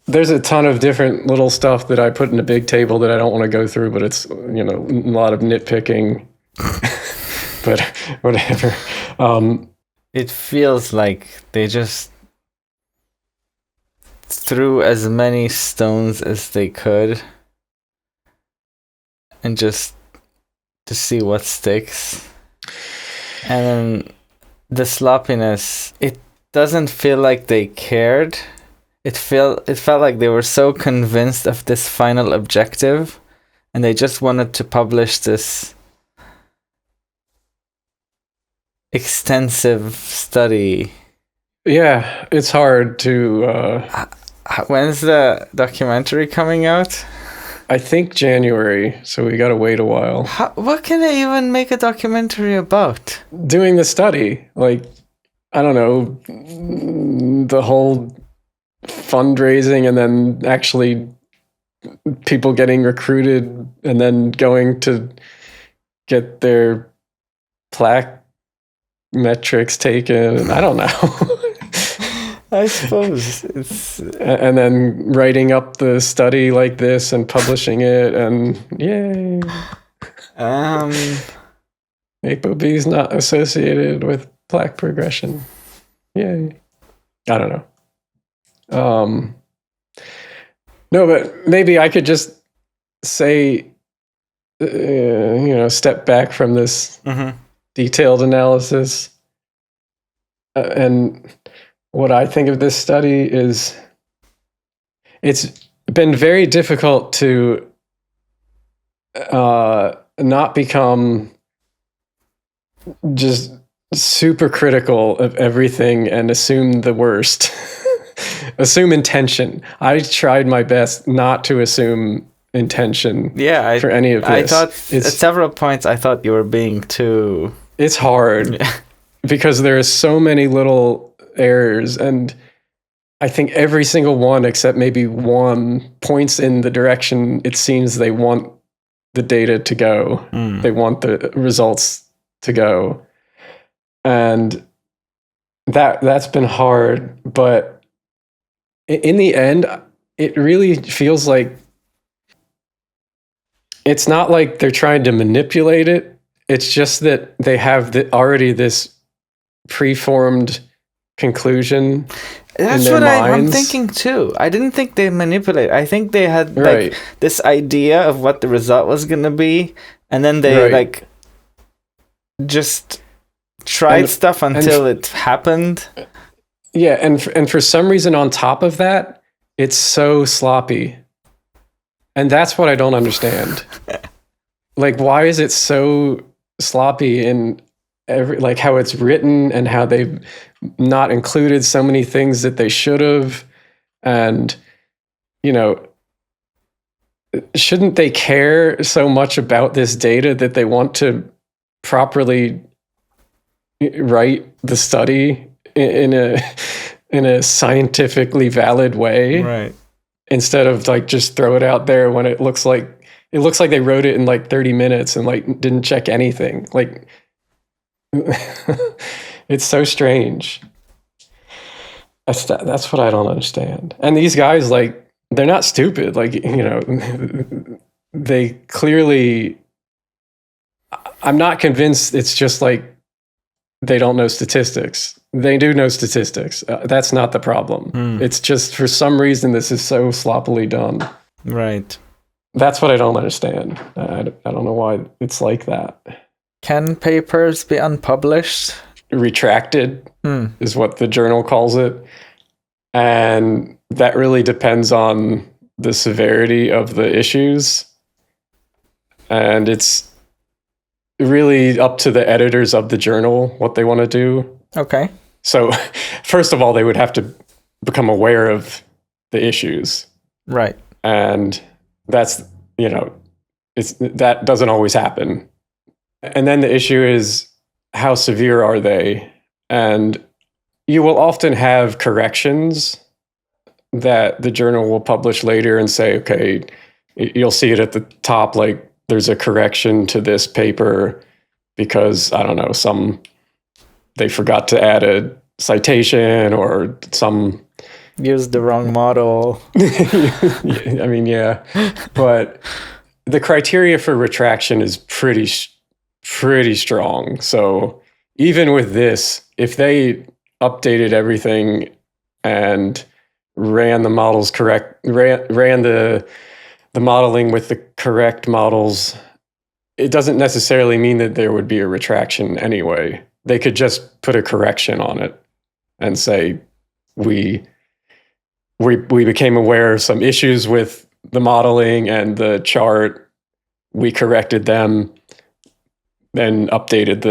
There's a ton of different little stuff that I put in a big table that I don't want to go through, but it's, a lot of nitpicking. But whatever. It feels like they just threw as many stones as they could and just to see what sticks. And then the sloppiness, it doesn't feel like they cared. It felt like they were so convinced of this final objective and they just wanted to publish this extensive study. Yeah, it's hard to... When's the documentary coming out? I think January, so we gotta wait a while. What can they even make a documentary about? Doing the study, I don't know, the whole fundraising and then actually people getting recruited and then going to get their plaque metrics taken. I don't know. I suppose it's... And then writing up the study like this and publishing it, and yay. ApoB is not associated with plaque progression. Yay. I don't know. No, but maybe I could just say, step back from this detailed analysis. And what I think of this study is it's been very difficult to not become just super critical of everything and assume the worst. Assume intention. I tried my best not to assume intention for any of this. I thought at several points I thought you were being too... It's hard because there are so many little errors, and I think every single one except maybe one points in the direction it seems they want the data to go. They want the results to go. And that's been hard, but in the end, it really feels like it's not like they're trying to manipulate it. It's just that they have already this preformed conclusion. That's what I'm thinking too. I didn't think they manipulate. I think they had this idea of what the result was going to be, and then they just tried stuff until it happened. Yeah, and for some reason on top of that, it's so sloppy. And that's what I don't understand. Why is it so sloppy in how it's written and how they've not included so many things that they should have? And, shouldn't they care so much about this data that they want to properly write the study in a scientifically valid way, Right. instead of like just throw it out there when it looks like they wrote it in like 30 minutes and like didn't check anything. Like it's so strange. That's what I don't understand. And these guys, like, they're not stupid. Like, they clearly, I'm not convinced it's just like they don't know statistics. They do know statistics. That's not the problem. It's just for some reason this is so sloppily done. Right. That's what I don't understand. I don't know why it's like that. Can papers be unpublished? Retracted is what the journal calls it. And that really depends on the severity of the issues. And it's really up to the editors of the journal what they want to do. Okay. So, first of all, they would have to become aware of the issues. Right. And that's, that doesn't always happen. And then the issue is, how severe are they? And you will often have corrections that the journal will publish later and say, okay, you'll see it at the top, like there's a correction to this paper because, I don't know, they forgot to add a citation or some... Used the wrong model. I mean, yeah. But the criteria for retraction is pretty strong. So even with this, if they updated everything and ran the models ran the modeling with the correct models, it doesn't necessarily mean that there would be a retraction anyway. They could just put a correction on it and say, we became aware of some issues with the modeling and the chart. We corrected them, then updated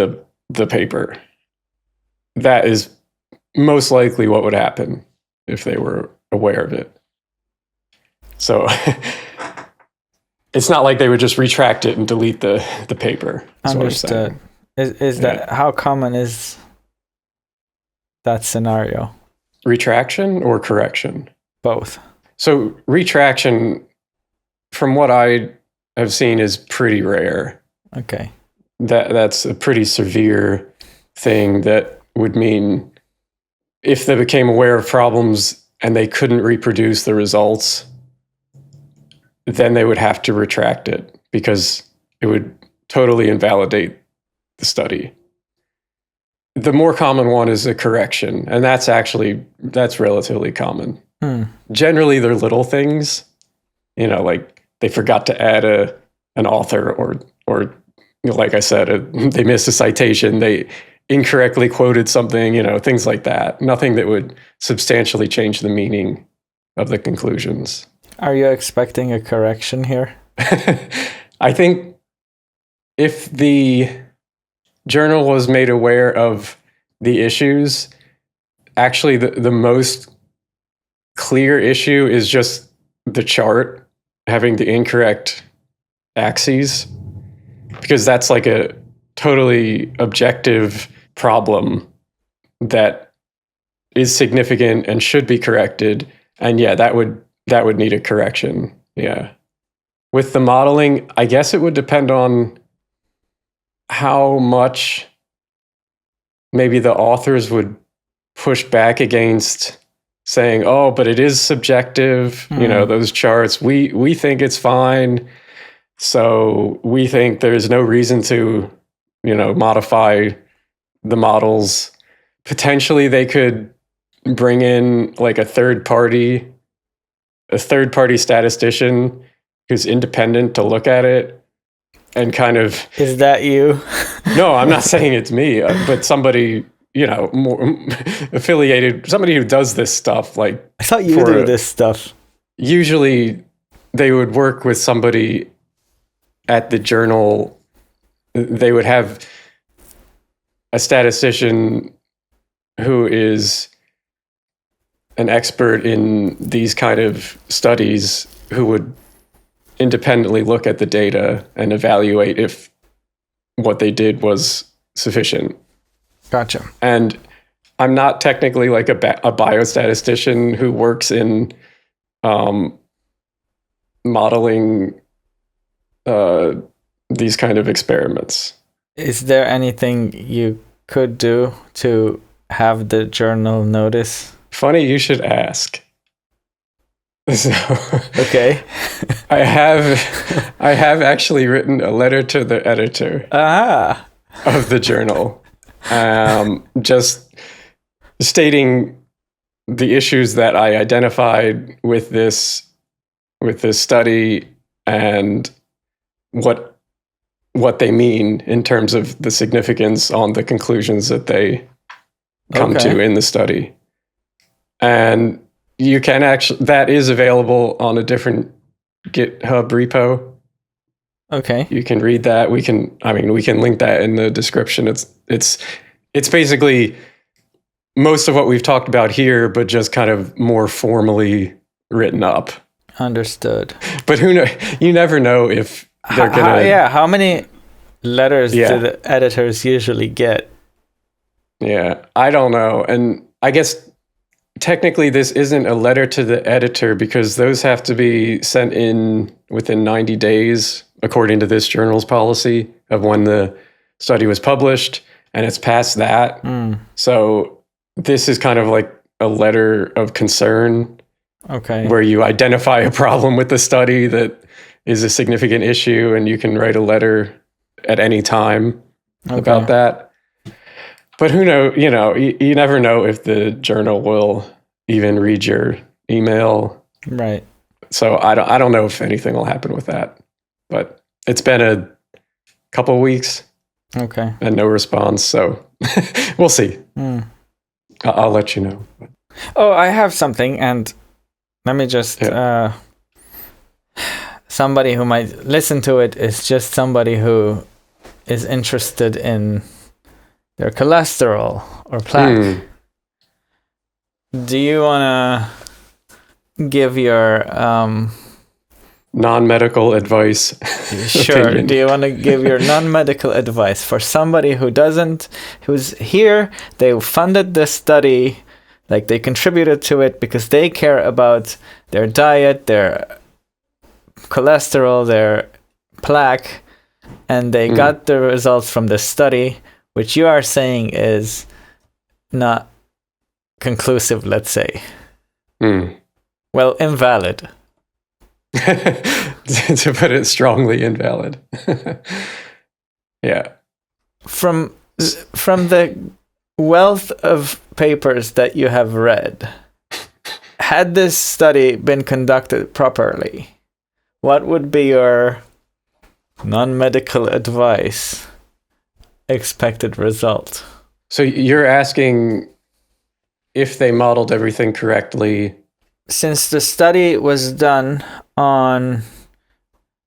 the paper. That is most likely what would happen if they were aware of it. So it's not like they would just retract it and delete the paper. Understood. Is that, how common is that scenario? Retraction or correction? Both. So retraction, from what I have seen, is pretty rare. Okay. That's a pretty severe thing that would mean if they became aware of problems and they couldn't reproduce the results, then they would have to retract it because it would totally invalidate the study. The more common one is a correction, and that's relatively common. Generally, they're little things, like they forgot to add an author, or like I said, they missed a citation, they incorrectly quoted something, things like that. Nothing that would substantially change the meaning of the conclusions. Are you expecting a correction here? I think if the journal was made aware of the issues, actually the most clear issue is just the chart having the incorrect axes, because that's like a totally objective problem that is significant and should be corrected. And yeah, that would need a correction. Yeah. With the modeling, I guess it would depend on how much maybe the authors would push back against saying, oh, but it is subjective, those charts, we think it's fine. So we think there's no reason to, modify the models. Potentially they could bring in like a third party statistician who's independent to look at it and kind of... Is that you? No, I'm not saying it's me, but somebody, more affiliated, somebody who does this stuff. Like, I thought you do this stuff. Usually they would work with somebody at the journal. They would have a statistician who is an expert in these kind of studies who would independently look at the data and evaluate if what they did was sufficient. Gotcha. And I'm not technically like a biostatistician who works in modeling these kind of experiments. Is there anything you could do to have the journal notice? Funny you should ask. So, okay. I have actually written a letter to the editor of the journal, just stating the issues that I identified with this study and what they mean in terms of the significance on the conclusions that they come to in the study. And you can actually, that is available on a different GitHub repo. Okay. You can read that. We can link that in the description. It's basically most of what we've talked about here, but just kind of more formally written up. Understood. But you never know if they're gonna. How many letters do the editors usually get? Yeah, I don't know. And I guess technically this isn't a letter to the editor because those have to be sent in within 90 days, according to this journal's policy of when the study was published, and it's past that. So this is kind of like a letter of concern. Okay. Where you identify a problem with the study that is a significant issue, and you can write a letter at any time about that. But who knows? You never know if the journal will even read your email. Right. So I don't know if anything will happen with that. But it's been a couple of weeks. Okay. And no response. So we'll see. I'll let you know. Oh, I have something, and let me just. Somebody who might listen to it is just somebody who is interested in their cholesterol or plaque. Do you want to give your non-medical advice? Sure. Opinion. Do you want to give your non-medical advice for somebody who's here, they funded this study, like they contributed to it because they care about their diet, their cholesterol, their plaque, and they got the results from this study, which you are saying is not conclusive, let's say. Well, invalid. To put it strongly, invalid. Yeah. From the wealth of papers that you have read, had this study been conducted properly, what would be your non-medical advice expected result? So you're asking if they modeled everything correctly? Since the study was done on,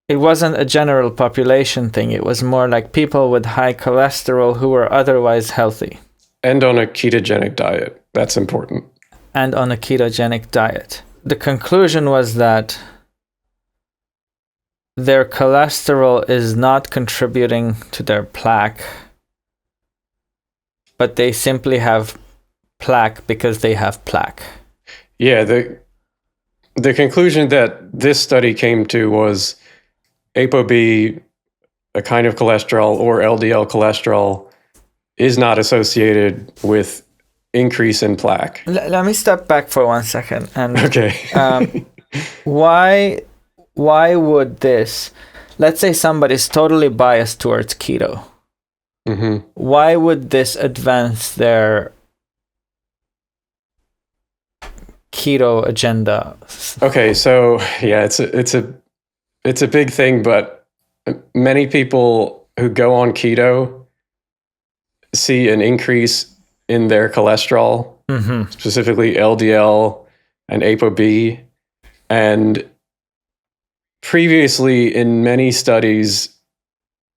it wasn't a general population thing. It was more like people with high cholesterol who were otherwise healthy. And on a ketogenic diet. That's important. And on a ketogenic diet. The conclusion was that their cholesterol is not contributing to their plaque, but they simply have plaque because they have plaque. Yeah, the conclusion that this study came to was ApoB, a kind of cholesterol, or LDL cholesterol, is not associated with increase in plaque. Let me step back for 1 second. And okay. Why would this, let's say somebody's totally biased towards keto. Why would this advance their keto agenda? Okay, so yeah, it's a big thing, but many people who go on keto see an increase in their cholesterol, specifically LDL and ApoB. And previously, in many studies,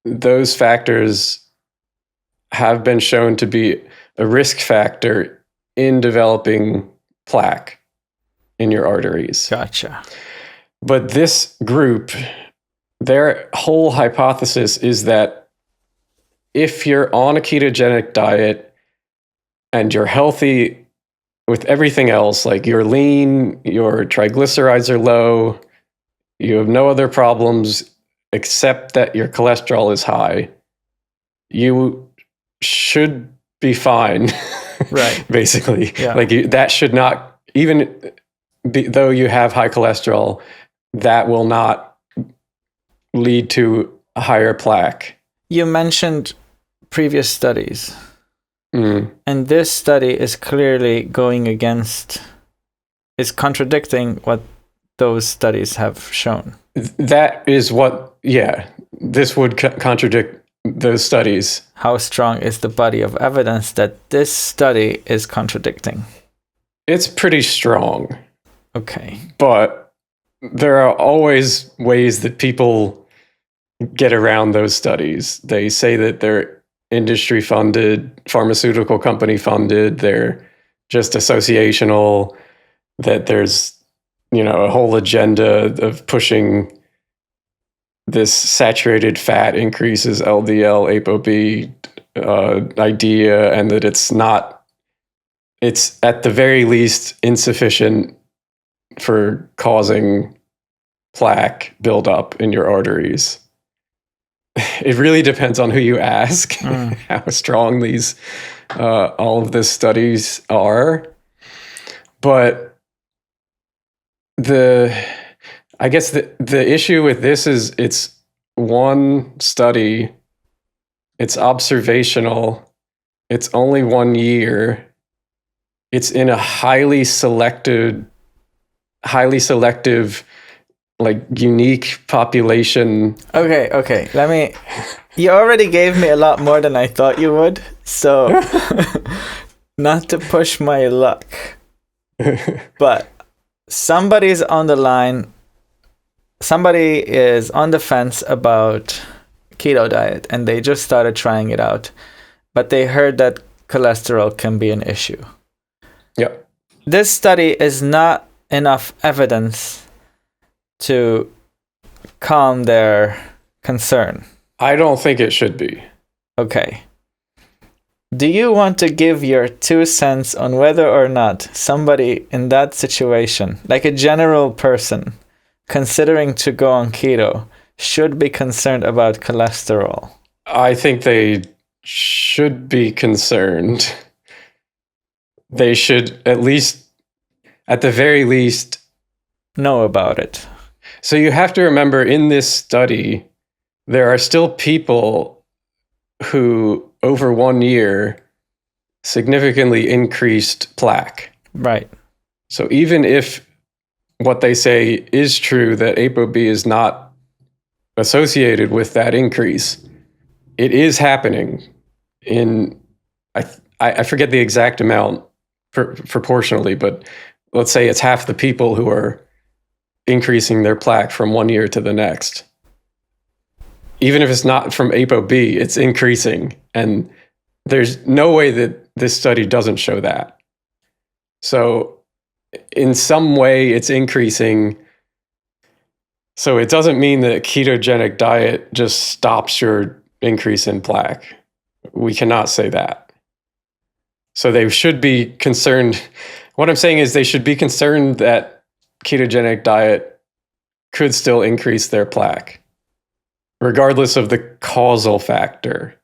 those factors have been shown to be a risk factor in developing plaque in your arteries. Gotcha. But this group, their whole hypothesis is that if you're on a ketogenic diet and you're healthy with everything else, like you're lean, your triglycerides are low, you have no other problems except that your cholesterol is high, you should be fine. Right. Basically. Yeah. Like that should not, even though you have high cholesterol, that will not lead to a higher plaque. You mentioned previous studies. Mm. And this study is clearly is contradicting what those studies have shown. That is what, this would contradict those studies. How strong is the body of evidence that this study is contradicting? It's pretty strong. Okay. But there are always ways that people get around those studies. They say that they're industry funded, pharmaceutical company funded, they're just associational, that there's, a whole agenda of pushing this saturated fat increases LDL, ApoB idea, and that it's at the very least insufficient for causing plaque buildup in your arteries. It really depends on who you ask, how strong these all of the studies are. But I guess the issue with this is it's one study, it's observational, it's only 1 year, it's in a highly selective, like unique population. Okay. You already gave me a lot more than I thought you would, so not to push my luck, but somebody's on the line. Somebody is on the fence about keto diet and they just started trying it out, but they heard that cholesterol can be an issue. Yep. This study is not enough evidence to calm their concern. I don't think it should be. Okay. Do you want to give your 2 cents on whether or not somebody in that situation, like a general person, considering to go on keto, should be concerned about cholesterol? I think they should be concerned. They should at the very least, know about it. So you have to remember, in this study, there are still people who, over 1 year, significantly increased plaque. Right. So even if what they say is true, that ApoB is not associated with that increase, it is happening in, I forget the exact amount proportionally, but let's say it's half the people who are increasing their plaque from 1 year to the next. Even if it's not from ApoB, it's increasing. And there's no way that this study doesn't show that. So in some way, it's increasing. So it doesn't mean that a ketogenic diet just stops your increase in plaque. We cannot say that. So they should be concerned. What I'm saying is they should be concerned that ketogenic diet could still increase their plaque, regardless of the causal factor.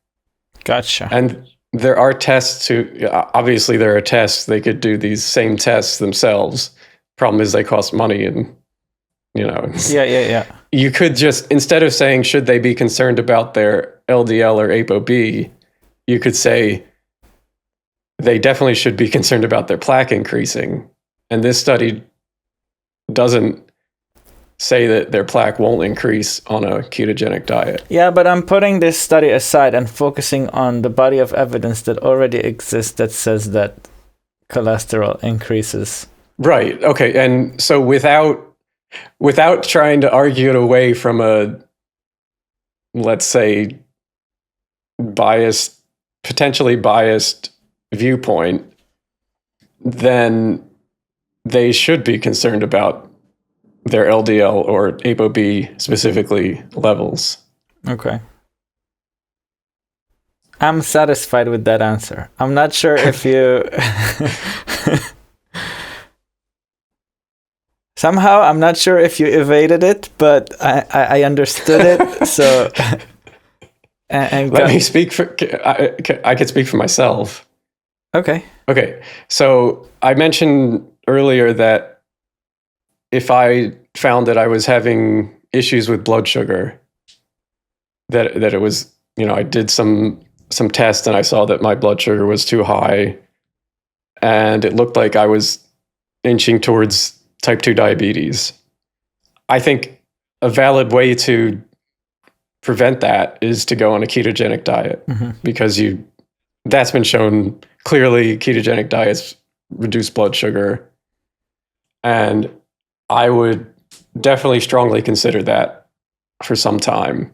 Gotcha. And there are tests obviously there are tests, they could do these same tests themselves. Problem is they cost money and, Yeah. You could just, instead of saying, should they be concerned about their LDL or ApoB, you could say they definitely should be concerned about their plaque increasing. And this study doesn't say that their plaque won't increase on a ketogenic diet. Yeah, but I'm putting this study aside and focusing on the body of evidence that already exists that says that cholesterol increases. Right. Okay. And so without trying to argue it away from a, let's say, potentially biased viewpoint, then they should be concerned about their LDL or ApoB specifically levels. Okay. I'm satisfied with that answer. I'm not sure if you... Somehow, I'm not sure if you evaded it, but I understood it, so... Let me speak for... I could speak for myself. Okay. Okay, so I mentioned earlier that if I found that I was having issues with blood sugar, that it was, I did some tests and I saw that my blood sugar was too high and it looked like I was inching towards type 2 diabetes. I think a valid way to prevent that is to go on a ketogenic diet, because that's been shown clearly. Ketogenic diets reduce blood sugar, and I would definitely strongly consider that for some time.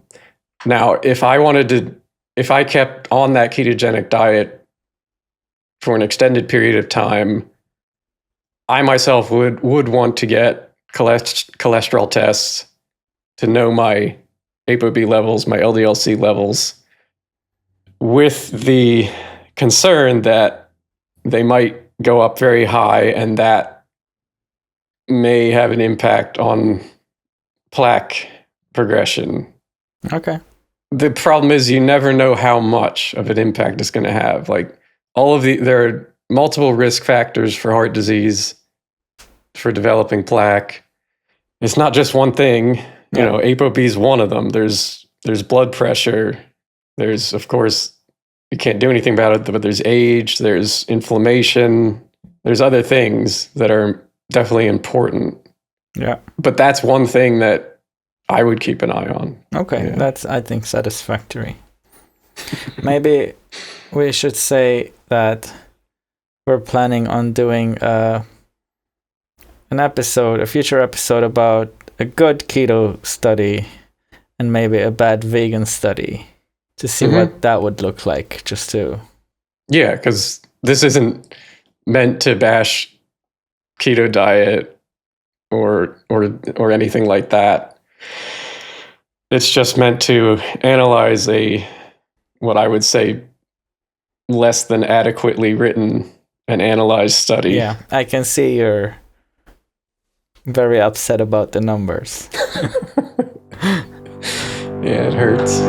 Now, if I kept on that ketogenic diet for an extended period of time, I myself would want to get cholesterol tests to know my ApoB levels, my LDL-C levels, with the concern that they might go up very high and that may have an impact on plaque progression. Okay. The problem is you never know how much of an impact it's going to have. Like there are multiple risk factors for heart disease, for developing plaque. It's not just one thing. ApoB is one of them. There's blood pressure. There's, of course, you can't do anything about it, but there's age, there's inflammation, there's other things that are definitely important. Yeah. But that's one thing that I would keep an eye on. Okay, that's, I think, satisfactory. Maybe we should say that we're planning on doing a future episode about a good keto study and maybe a bad vegan study to see what that would look like, just to... Yeah, because this isn't meant to bash keto diet or anything like that. It's just meant to analyze what I would say, less than adequately written and analyzed study. Yeah, I can see you're very upset about the numbers. Yeah, it hurts.